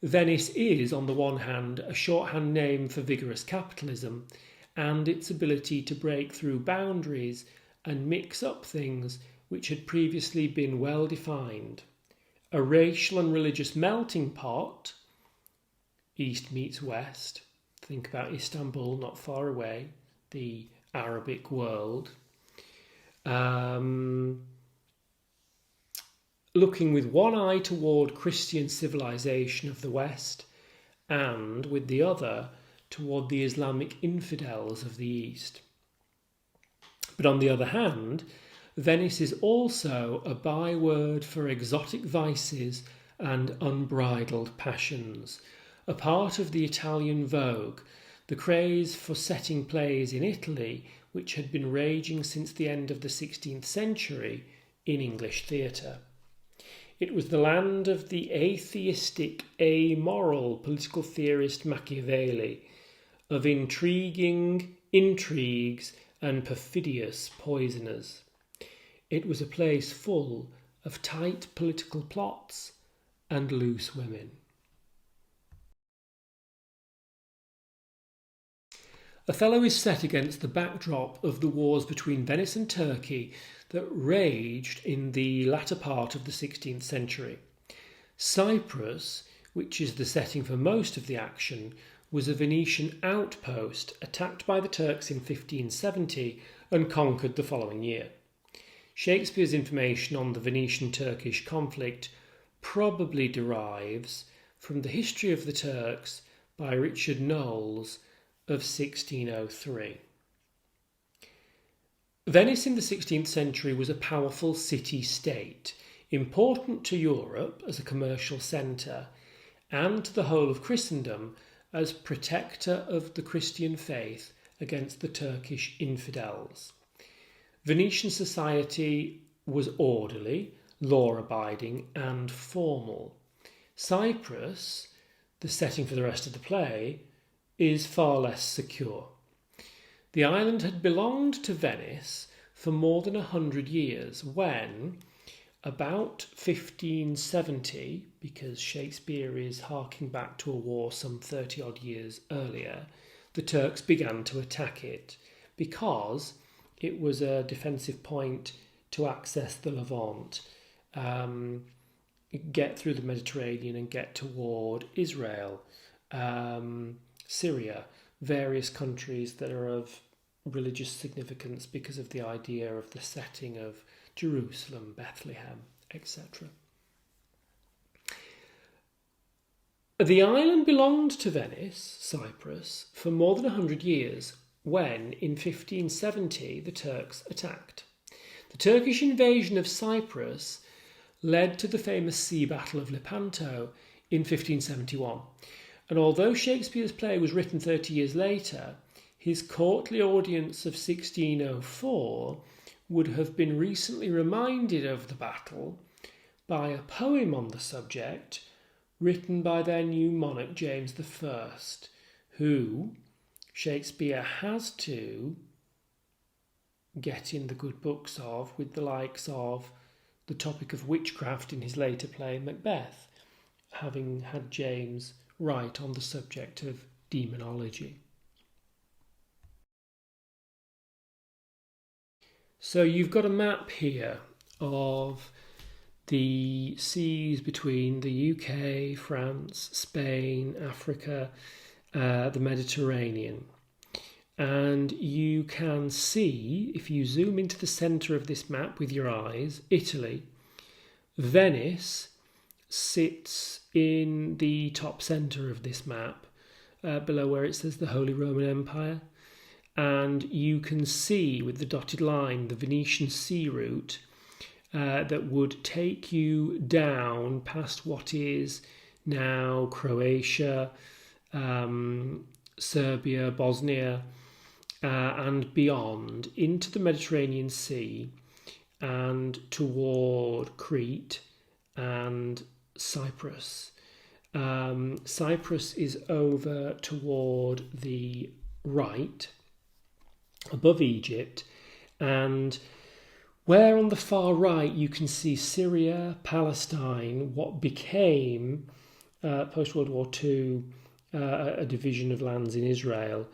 Venice is, on the one hand, a shorthand name for vigorous capitalism and its ability to break through boundaries and mix up things which had previously been well defined. A racial and religious melting pot, East meets West, think about Istanbul not far away, the Arabic world. Looking with one eye toward Christian civilization of the West and with the other toward the Islamic infidels of the East. But on the other hand, Venice is also a byword for exotic vices and unbridled passions, a part of the Italian vogue, the craze for setting plays in Italy, which had been raging since the end of the 16th century in English theatre. It was the land of the atheistic, amoral political theorist Machiavelli, of intriguing intrigues and perfidious poisoners. It was a place full of tight political plots and loose women. Othello is set against the backdrop of the wars between Venice and Turkey that raged in the latter part of the 16th century. Cyprus, which is the setting for most of the action, was a Venetian outpost attacked by the Turks in 1570 and conquered the following year. Shakespeare's information on the Venetian-Turkish conflict probably derives from the History of the Turks by Richard Knowles of 1603. Venice in the 16th century was a powerful city-state, important to Europe as a commercial centre and to the whole of Christendom as protector of the Christian faith against the Turkish infidels. Venetian society was orderly, law-abiding and formal. Cyprus, the setting for the rest of the play, is far less secure. The island had belonged to Venice for more than 100 years when, about 1570, because Shakespeare is harking back to a war some 30-odd years earlier, the Turks began to attack it because it was a defensive point to access the Levant, get through the Mediterranean and get toward Israel, Syria, various countries that are of religious significance because of the idea of the setting of Jerusalem, Bethlehem, etc. The island belonged to Venice, Cyprus, for more than 100 years when, in 1570, the Turks attacked. The Turkish invasion of Cyprus led to the famous sea battle of Lepanto in 1571. And although Shakespeare's play was written 30 years later, his courtly audience of 1604 would have been recently reminded of the battle by a poem on the subject written by their new monarch James I, who Shakespeare has to get in the good books of, with the likes of the topic of witchcraft in his later play Macbeth, having had James write on the subject of demonology. So you've got a map here of the seas between the UK, France, Spain, Africa, the Mediterranean. And you can see, if you zoom into the centre of this map with your eyes, Italy. Venice sits in the top centre of this map, below where it says the Holy Roman Empire. And you can see with the dotted line the Venetian sea route that would take you down past what is now Croatia, Serbia, Bosnia, and beyond into the Mediterranean Sea and toward Crete and Cyprus. Cyprus is over toward the right, above Egypt, and where on the far right you can see Syria, Palestine, what became, post-World War II, a division of lands in Israel.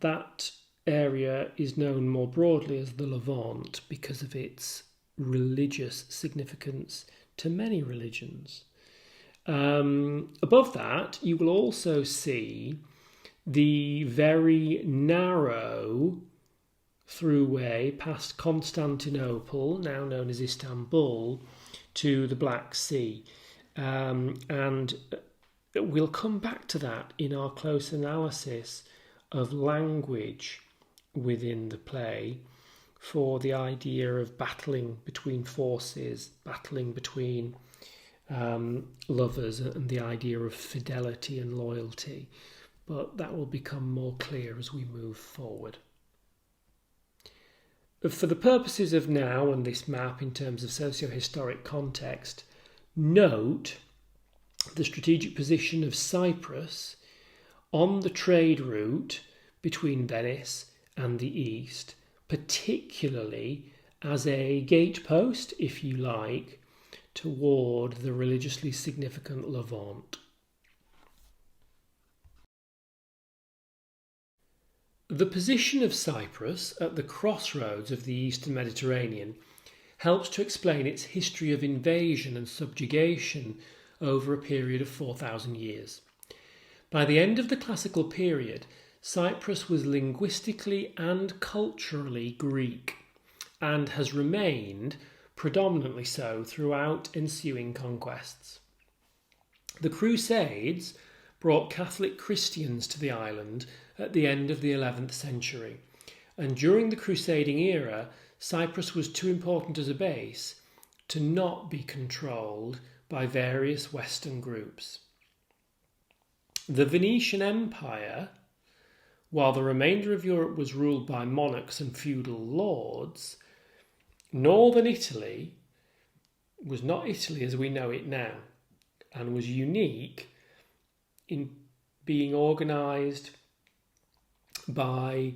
That area is known more broadly as the Levant because of its religious significance to many religions. Above that, you will also see the very narrow throughway past Constantinople, now known as Istanbul, to the Black Sea. And we'll come back to that in our close analysis of language within the play, for the idea of battling between forces, battling between lovers, and the idea of fidelity and loyalty. But that will become more clear as we move forward. For the purposes of now and this map in terms of socio-historic context, note the strategic position of Cyprus on the trade route between Venice and the east, particularly as a gatepost, if you like, toward the religiously significant Levant. The position of Cyprus at the crossroads of the Eastern Mediterranean helps to explain its history of invasion and subjugation over a period of 4,000 years. By the end of the classical period, Cyprus was linguistically and culturally Greek, and has remained predominantly so throughout ensuing conquests. The Crusades brought Catholic Christians to the island at the end of the 11th century, and during the crusading era, Cyprus was too important as a base to not be controlled by various Western groups. The Venetian Empire, while the remainder of Europe was ruled by monarchs and feudal lords, northern Italy was not Italy as we know it now, and was unique in being organised by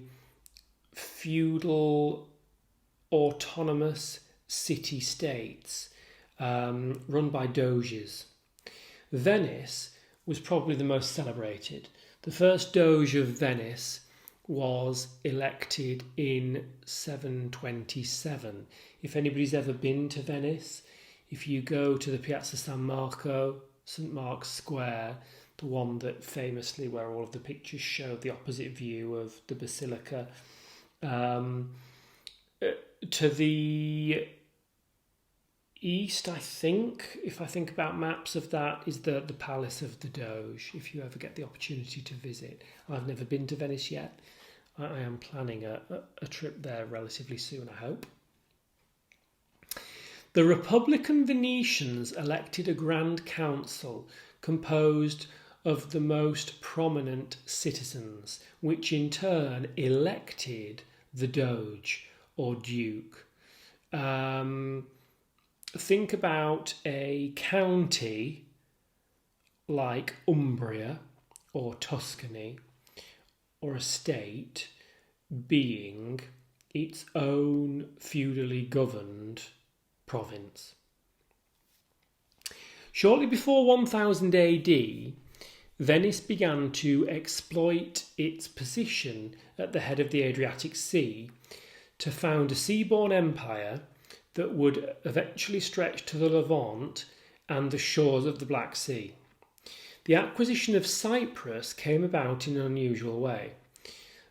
feudal autonomous city-states run by doges. Venice was probably the most celebrated. The first doge of Venice was elected in 727. If anybody's ever been to Venice, if you go to the Piazza San Marco, St Mark's Square, the one that famously, where all of the pictures show the opposite view of the basilica, to the east, I think, if I think about maps of that, is the Palace of the Doge, if you ever get the opportunity to visit. I've never been to Venice yet. I am planning a trip there relatively soon, I hope. The Republican Venetians elected a Grand Council composed of the most prominent citizens, which in turn elected the Doge or Duke. Think about a county like Umbria or Tuscany, or a state being its own feudally governed province. Shortly before 1000 AD, Venice began to exploit its position at the head of the Adriatic Sea to found a seaborne empire that would eventually stretch to the Levant and the shores of the Black Sea. The acquisition of Cyprus came about in an unusual way.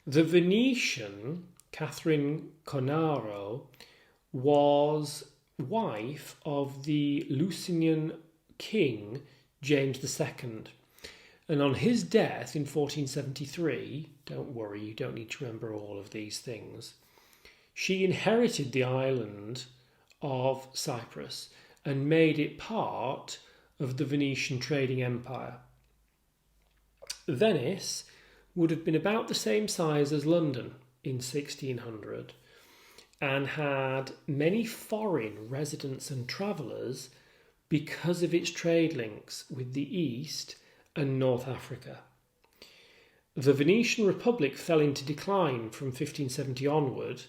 The Venetian, Catherine Cornaro, was wife of the Lusignan king James II. And on his death in 1473, don't worry, you don't need to remember all of these things, she inherited the island of Cyprus and made it part of the Venetian trading empire. Venice would have been about the same size as London in 1600 and had many foreign residents and travellers because of its trade links with the East and North Africa. The Venetian Republic fell into decline from 1570 onward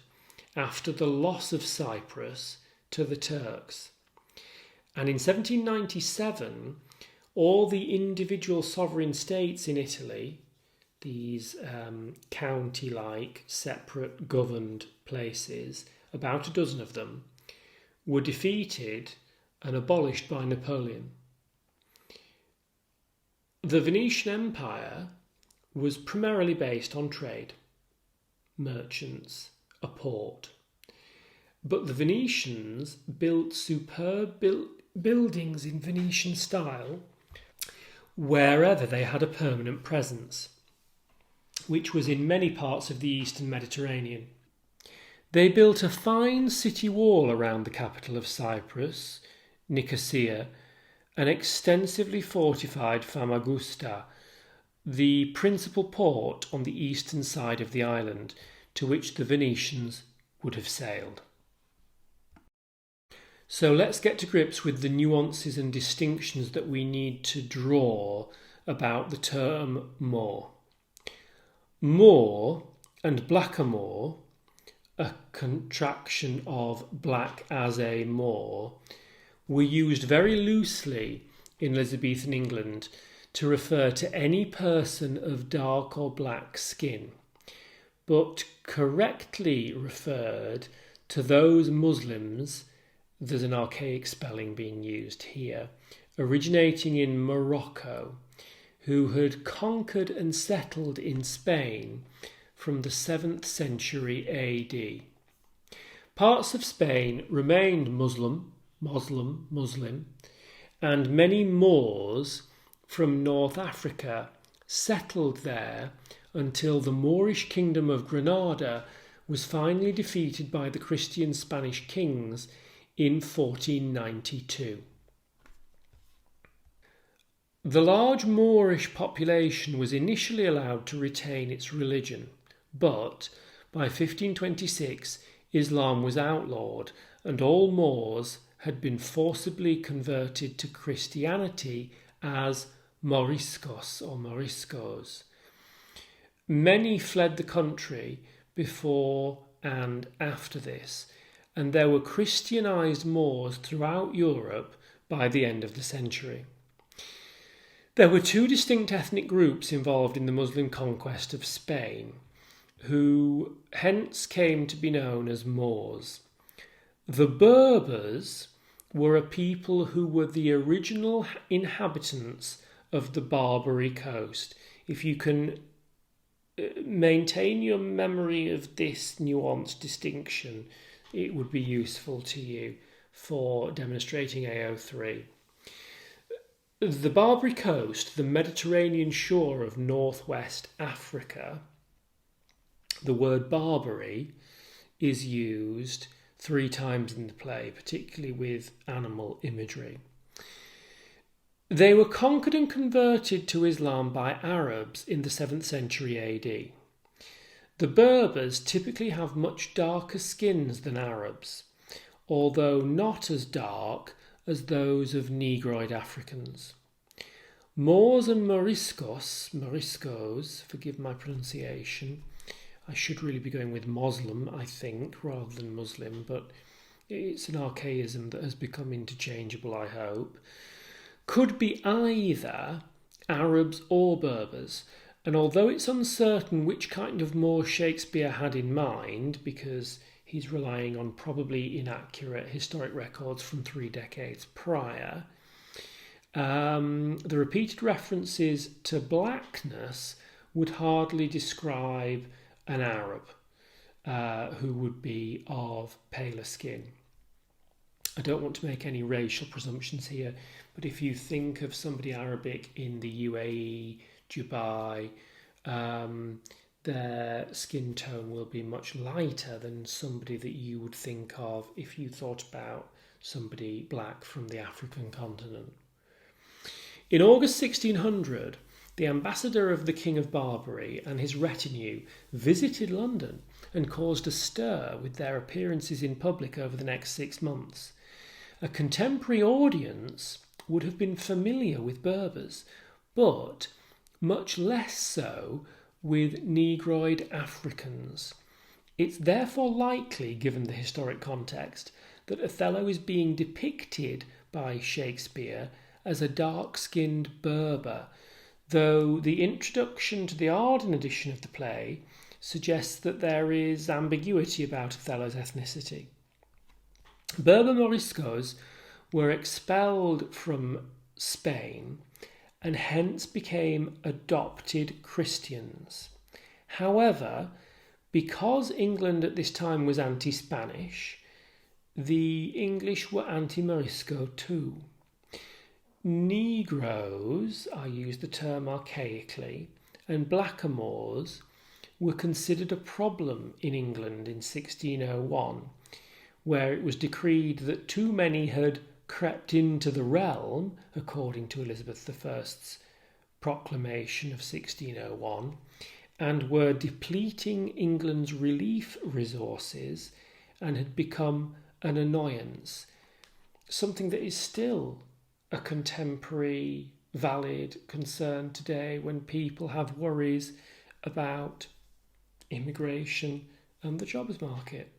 after the loss of Cyprus to the Turks. And in 1797, all the individual sovereign states in Italy, these county-like, separate governed places, about a dozen of them, were defeated and abolished by Napoleon. The Venetian Empire was primarily based on trade, merchants, a port. But the Venetians built superb buildings in Venetian style wherever they had a permanent presence, which was in many parts of the Eastern Mediterranean. They built a fine city wall around the capital of Cyprus, Nicosia, an extensively fortified Famagusta, the principal port on the eastern side of the island, to which the Venetians would have sailed. So let's get to grips with the nuances and distinctions that we need to draw about the term Moor. Moor and blackamoor, a contraction of black as a Moor, were used very loosely in Elizabethan England to refer to any person of dark or black skin, but correctly referred to those Muslims, there's an archaic spelling being used here, originating in Morocco, who had conquered and settled in Spain from the 7th century AD. Parts of Spain remained Muslim, and many Moors from North Africa settled there until the Moorish kingdom of Granada was finally defeated by the Christian Spanish kings in 1492. The large Moorish population was initially allowed to retain its religion, but by 1526 Islam was outlawed and all Moors had been forcibly converted to Christianity as Moriscos or Moriscos. Many fled the country before and after this, and there were Christianized Moors throughout Europe by the end of the century. There were two distinct ethnic groups involved in the Muslim conquest of Spain, who hence came to be known as Moors. The Berbers were a people who were the original inhabitants of the Barbary coast. If you can maintain your memory of this nuanced distinction, it would be useful to you for demonstrating AO3. The Barbary coast, the Mediterranean shore of northwest Africa, the word Barbary is used 3 times in the play, particularly with animal imagery. They were conquered and converted to Islam by Arabs in the 7th century AD. The Berbers typically have much darker skins than Arabs, although not as dark as those of Negroid Africans. Moors and Moriscos, forgive my pronunciation. I should really be going with Moslem, I think, rather than Muslim, but it's an archaism that has become interchangeable, I hope. Could be either Arabs or Berbers. And although it's uncertain which kind of Moor Shakespeare had in mind, because he's relying on probably inaccurate historic records from 3 decades prior, the repeated references to blackness would hardly describe an Arab who would be of paler skin. I don't want to make any racial presumptions here, but if you think of somebody Arabic in the UAE, Dubai, their skin tone will be much lighter than somebody that you would think of if you thought about somebody black from the African continent. In August 1600, the ambassador of the King of Barbary and his retinue visited London and caused a stir with their appearances in public over the next 6 months. A contemporary audience would have been familiar with Berbers, but much less so with Negroid Africans. It's therefore likely, given the historic context, that Othello is being depicted by Shakespeare as a dark-skinned Berber, though the introduction to the Arden edition of the play suggests that there is ambiguity about Othello's ethnicity. Berber Moriscos were expelled from Spain and hence became adopted Christians. However, because England at this time was anti-Spanish, the English were anti-Morisco too. Negroes, I use the term archaically, and blackamoors were considered a problem in England in 1601, where it was decreed that too many had crept into the realm, according to Elizabeth I's proclamation of 1601, and were depleting England's relief resources and had become an annoyance, something that is still a contemporary, valid concern today when people have worries about immigration and the jobs market.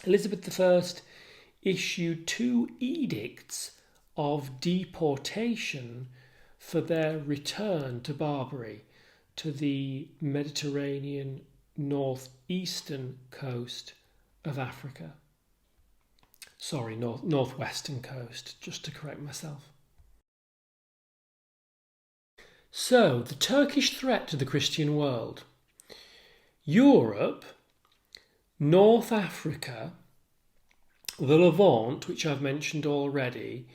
Elizabeth I issued 2 edicts of deportation for their return to Barbary, to the Mediterranean northeastern coast of Africa. Sorry, northwestern coast, just to correct myself. So, the Turkish threat to the Christian world. Europe, North Africa, the Levant, which I've mentioned already,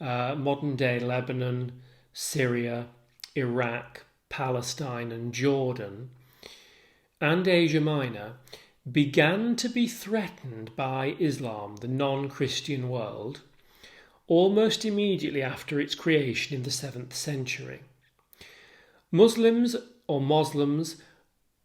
modern-day Lebanon, Syria, Iraq, Palestine and Jordan, and Asia Minor, began to be threatened by Islam, the non-Christian world, almost immediately after its creation in the 7th century. Muslims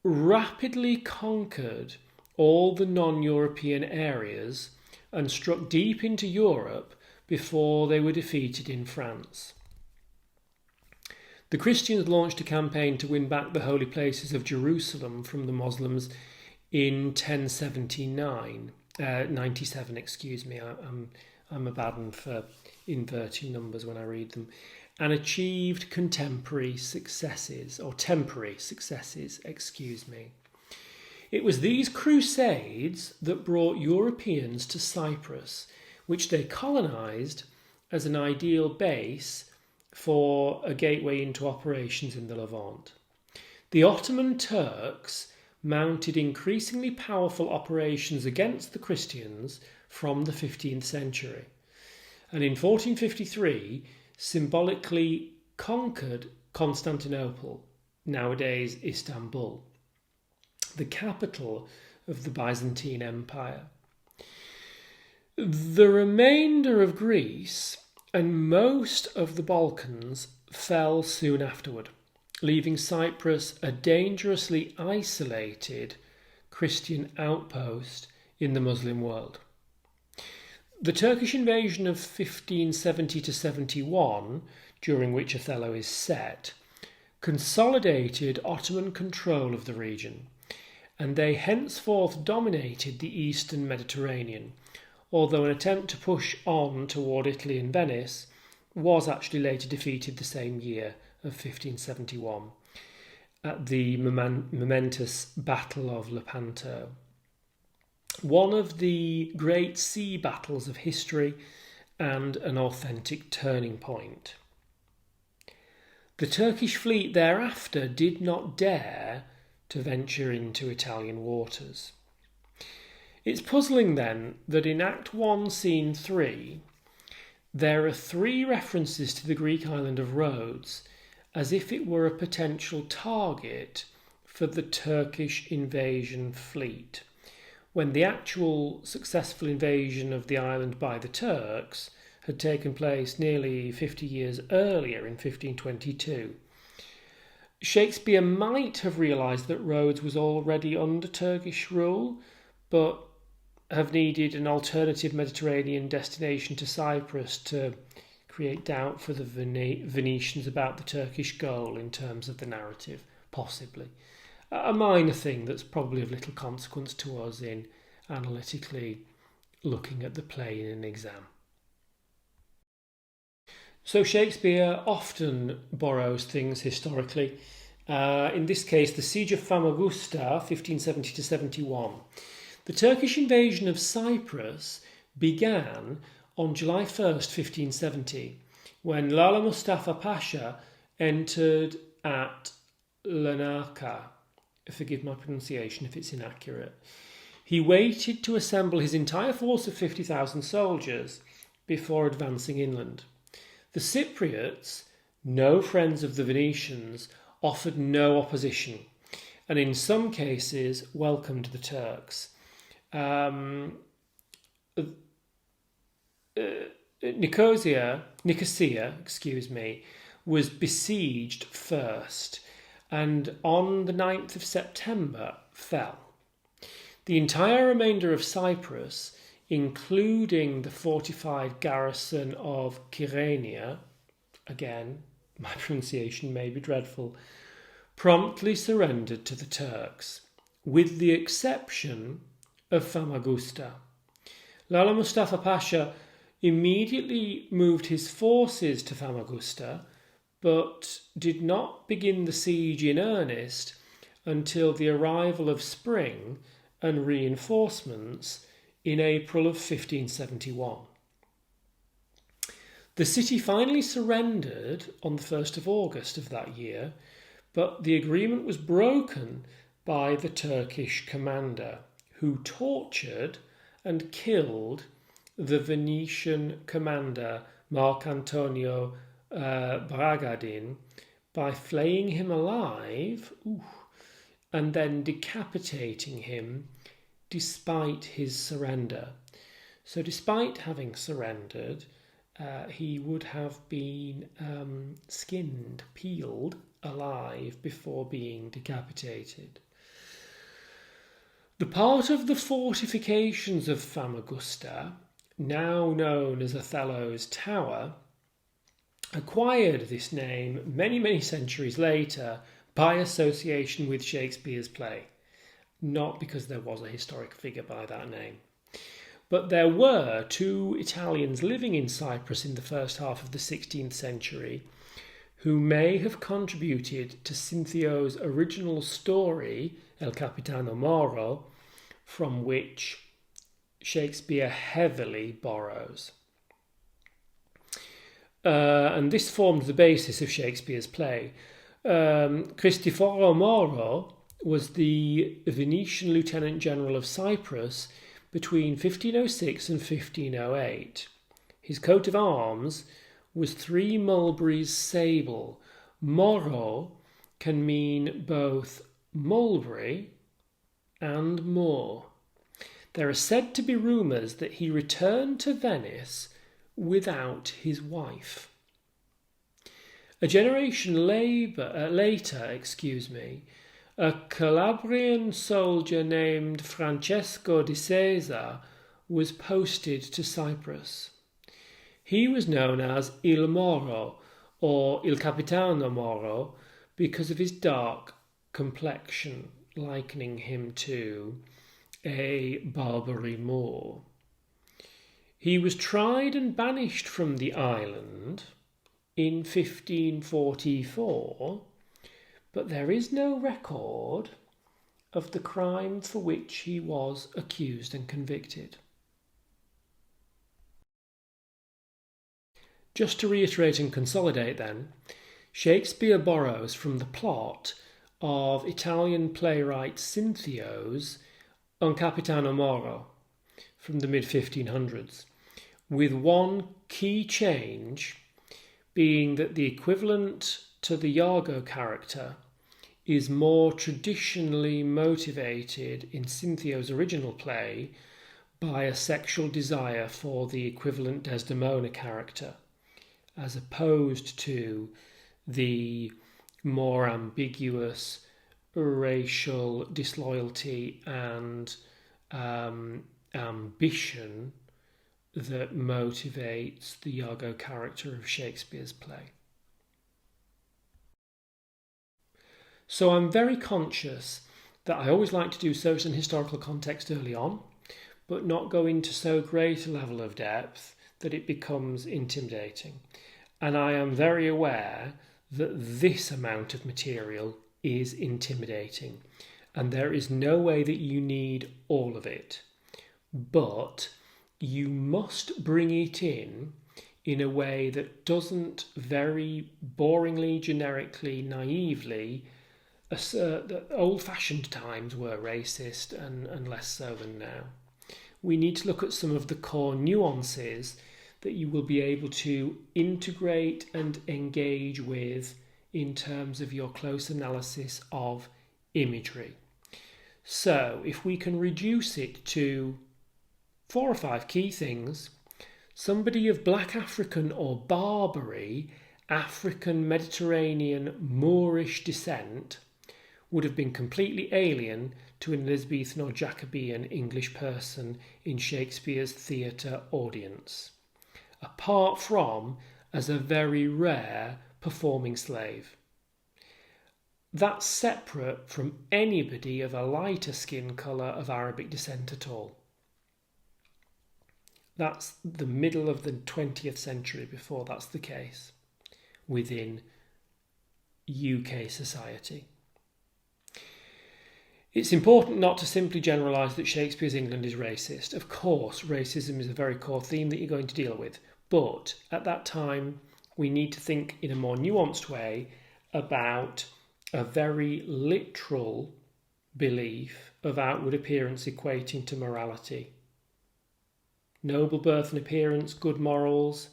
rapidly conquered all the non-European areas and struck deep into Europe before they were defeated in France. The Christians launched a campaign to win back the holy places of Jerusalem from the Muslims in 97, excuse me. I'm a bad one for inverting numbers when I read them, and achieved temporary successes. It was these crusades that brought Europeans to Cyprus, which they colonised as an ideal base for a gateway into operations in the Levant. The Ottoman Turks mounted increasingly powerful operations against the Christians from the 15th century, and in 1453 symbolically conquered Constantinople, nowadays Istanbul, the capital of the Byzantine Empire. The remainder of Greece and most of the Balkans fell soon afterward, leaving Cyprus a dangerously isolated Christian outpost in the Muslim world. The Turkish invasion of 1570 to 71 during which Othello is set, consolidated Ottoman control of the region, and they henceforth dominated the eastern Mediterranean, although an attempt to push on toward Italy and Venice was actually later defeated the same year of 1571 at the momentous Battle of Lepanto, one of the great sea battles of history and an authentic turning point. The Turkish fleet thereafter did not dare to venture into Italian waters. It's puzzling then that in Act 1, Scene 3, there are 3 references to the Greek island of Rhodes as if it were a potential target for the Turkish invasion fleet, when the actual successful invasion of the island by the Turks had taken place nearly 50 years earlier in 1522. Shakespeare might have realised that Rhodes was already under Turkish rule, but have needed an alternative Mediterranean destination to Cyprus to create doubt for the Venetians about the Turkish goal in terms of the narrative, possibly. A minor thing that's probably of little consequence to us in analytically looking at the play in an exam. So Shakespeare often borrows things historically. In this case, the Siege of Famagusta, 1570-71. The Turkish invasion of Cyprus began on July 1st, 1570, when Lala Mustafa Pasha entered at Larnaca. Forgive my pronunciation if it's inaccurate. He waited to assemble his entire force of 50,000 soldiers before advancing inland. The Cypriots, no friends of the Venetians, offered no opposition, and in some cases welcomed the Turks. Nicosia, was besieged first, and on the 9th of September fell. The entire remainder of Cyprus, including the fortified garrison of Kyrenia, again, my pronunciation may be dreadful, promptly surrendered to the Turks, with the exception of Famagusta. Lala Mustafa Pasha immediately moved his forces to Famagusta, but did not begin the siege in earnest until the arrival of spring and reinforcements in April of 1571. The city finally surrendered on the 1st of August of that year, but the agreement was broken by the Turkish commander, who tortured and killed the Venetian commander Marcantonio Bragadin by flaying him alive and then decapitating him despite his surrender. So despite having surrendered, he would have been skinned, peeled alive before being decapitated. The part of the fortifications of Famagusta, now known as Othello's Tower, acquired this name many centuries later by association with Shakespeare's play, not because there was a historic figure by that name. But there were 2 Italians living in Cyprus in the first half of the 16th century who may have contributed to Cinthio's original story, El Capitano Moro, from which Shakespeare heavily borrows. And this formed the basis of Shakespeare's play. Cristoforo Moro was the Venetian Lieutenant General of Cyprus between 1506 and 1508. His coat of arms was 3 mulberries sable. Moro can mean both mulberry and moor. There are said to be rumours that he returned to Venice without his wife. A generation later, a Calabrian soldier named Francesco di Sesa was posted to Cyprus. He was known as Il Moro, or Il Capitano Moro because of his dark complexion, likening him to a Barbary Moor. He was tried and banished from the island in 1544, but there is no record of the crime for which he was accused and convicted. Just to reiterate and consolidate then, Shakespeare borrows from the plot of Italian playwright Cinthio's Un Capitano Moro from the mid-1500s, with one key change being that the equivalent to the Iago character is more traditionally motivated in Cinthio's original play by a sexual desire for the equivalent Desdemona character, as opposed to the more ambiguous racial disloyalty and ambition that motivates the Iago character of Shakespeare's play. So I'm very conscious that I always like to do social and historical context early on, but not go into so great a level of depth that it becomes intimidating. And I am very aware that this amount of material is intimidating, and there is no way that you need all of it, but you must bring it in a way that doesn't very boringly, generically, naively assert that old-fashioned times were racist and less so than now. We need to look at some of the core nuances that you will be able to integrate and engage with in terms of your close analysis of imagery. So if we can reduce it to 4 or 5 key things: somebody of black African or Barbary, African, Mediterranean, Moorish descent would have been completely alien to an Elizabethan or Jacobean English person in Shakespeare's theatre audience, apart from as a very rare performing slave. That's separate from anybody of a lighter skin colour of Arabic descent at all. That's the middle of the 20th century before that's the case within UK society. It's important not to simply generalise that Shakespeare's England is racist. Of course, racism is a very core theme that you're going to deal with. But at that time, we need to think in a more nuanced way about a very literal belief of outward appearance equating to morality. Noble birth and appearance, good morals,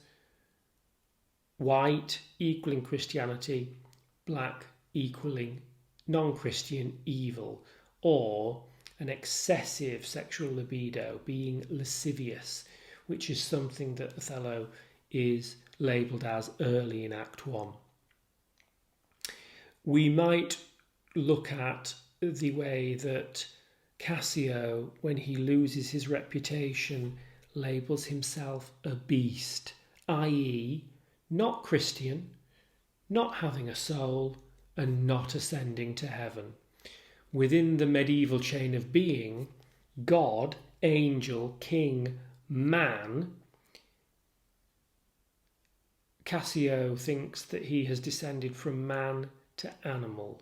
white equaling Christianity, black equaling non-Christian evil, or an excessive sexual libido, being lascivious, which is something that Othello is labelled as early in Act 1. We might look at the way that Cassio, when he loses his reputation, labels himself a beast, i.e. not Christian, not having a soul, and not ascending to heaven. Within the medieval chain of being, God, angel, king, man, Cassio thinks that he has descended from man to animal.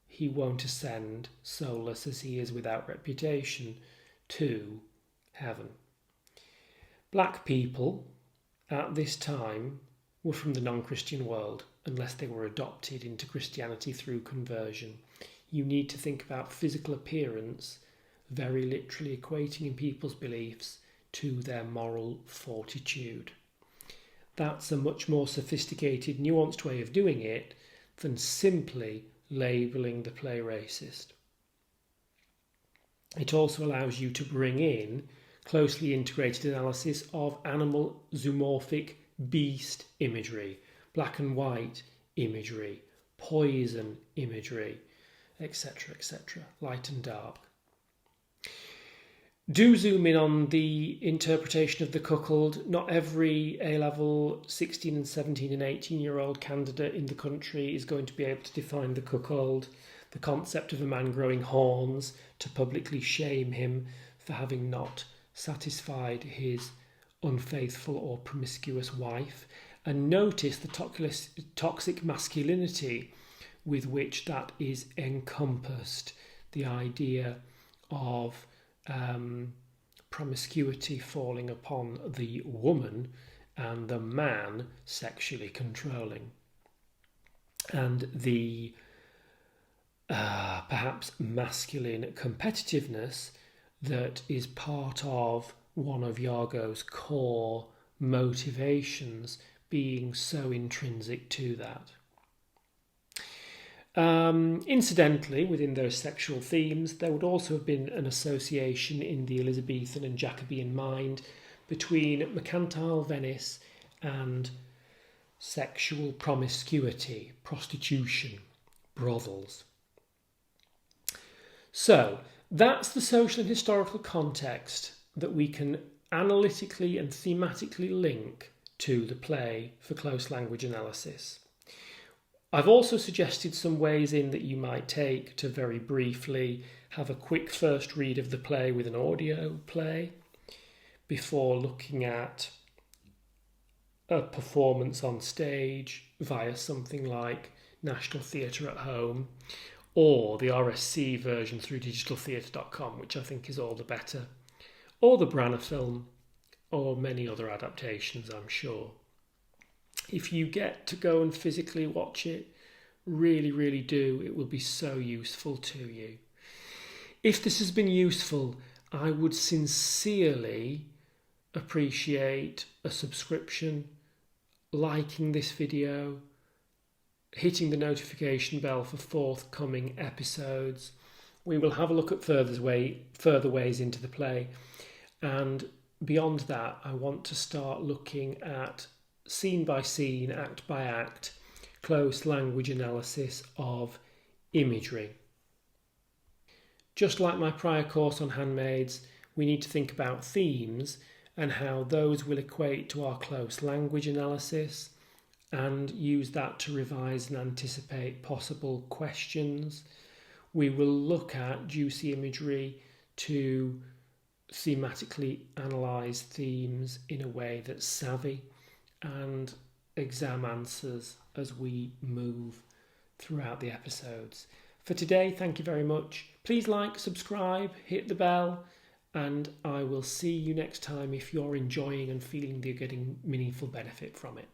He won't ascend, soulless as he is without reputation, to heaven. Black people at this time were from the non-Christian world, unless they were adopted into Christianity through conversion. You need to think about physical appearance very literally equating in people's beliefs to their moral fortitude. That's a much more sophisticated, nuanced way of doing it than simply labelling the play racist. It also allows you to bring in closely integrated analysis of animal zoomorphic beast imagery, black and white imagery, poison imagery, etc., etc., light and dark. Do zoom in on the interpretation of the cuckold. Not every A-level 16 and 17 and 18-year-old candidate in the country is going to be able to define the cuckold, the concept of a man growing horns, to publicly shame him for having not satisfied his unfaithful or promiscuous wife. And notice the toxic masculinity with which that is encompassed. The idea of promiscuity falling upon the woman and the man sexually controlling. And the perhaps masculine competitiveness that is part of one of Iago's core motivations being so intrinsic to that. Incidentally, within those sexual themes, there would also have been an association in the Elizabethan and Jacobean mind between mercantile Venice and sexual promiscuity, prostitution, brothels. So, that's the social and historical context that we can analytically and thematically link to the play for close language analysis. I've also suggested some ways in that you might take to very briefly have a quick first read of the play with an audio play before looking at a performance on stage via something like National Theatre at Home or the RSC version through digitaltheatre.com, which I think is all the better, or the Branagh film, or many other adaptations, I'm sure. If you get to go and physically watch it, really, really do. It will be so useful to you. If this has been useful, I would sincerely appreciate a subscription, liking this video, hitting the notification bell for forthcoming episodes. We will have a look at further ways into the play. And beyond that, I want to start looking at scene by scene, act by act, close language analysis of imagery. Just like my prior course on handmaids, we need to think about themes and how those will equate to our close language analysis, and use that to revise and anticipate possible questions. We will look at juicy imagery to thematically analyse themes in a way that's savvy, and exam answers as we move throughout the episodes. For today, thank you very much. Please like, subscribe, hit the bell, and I will see you next time if you're enjoying and feeling that you're getting meaningful benefit from it.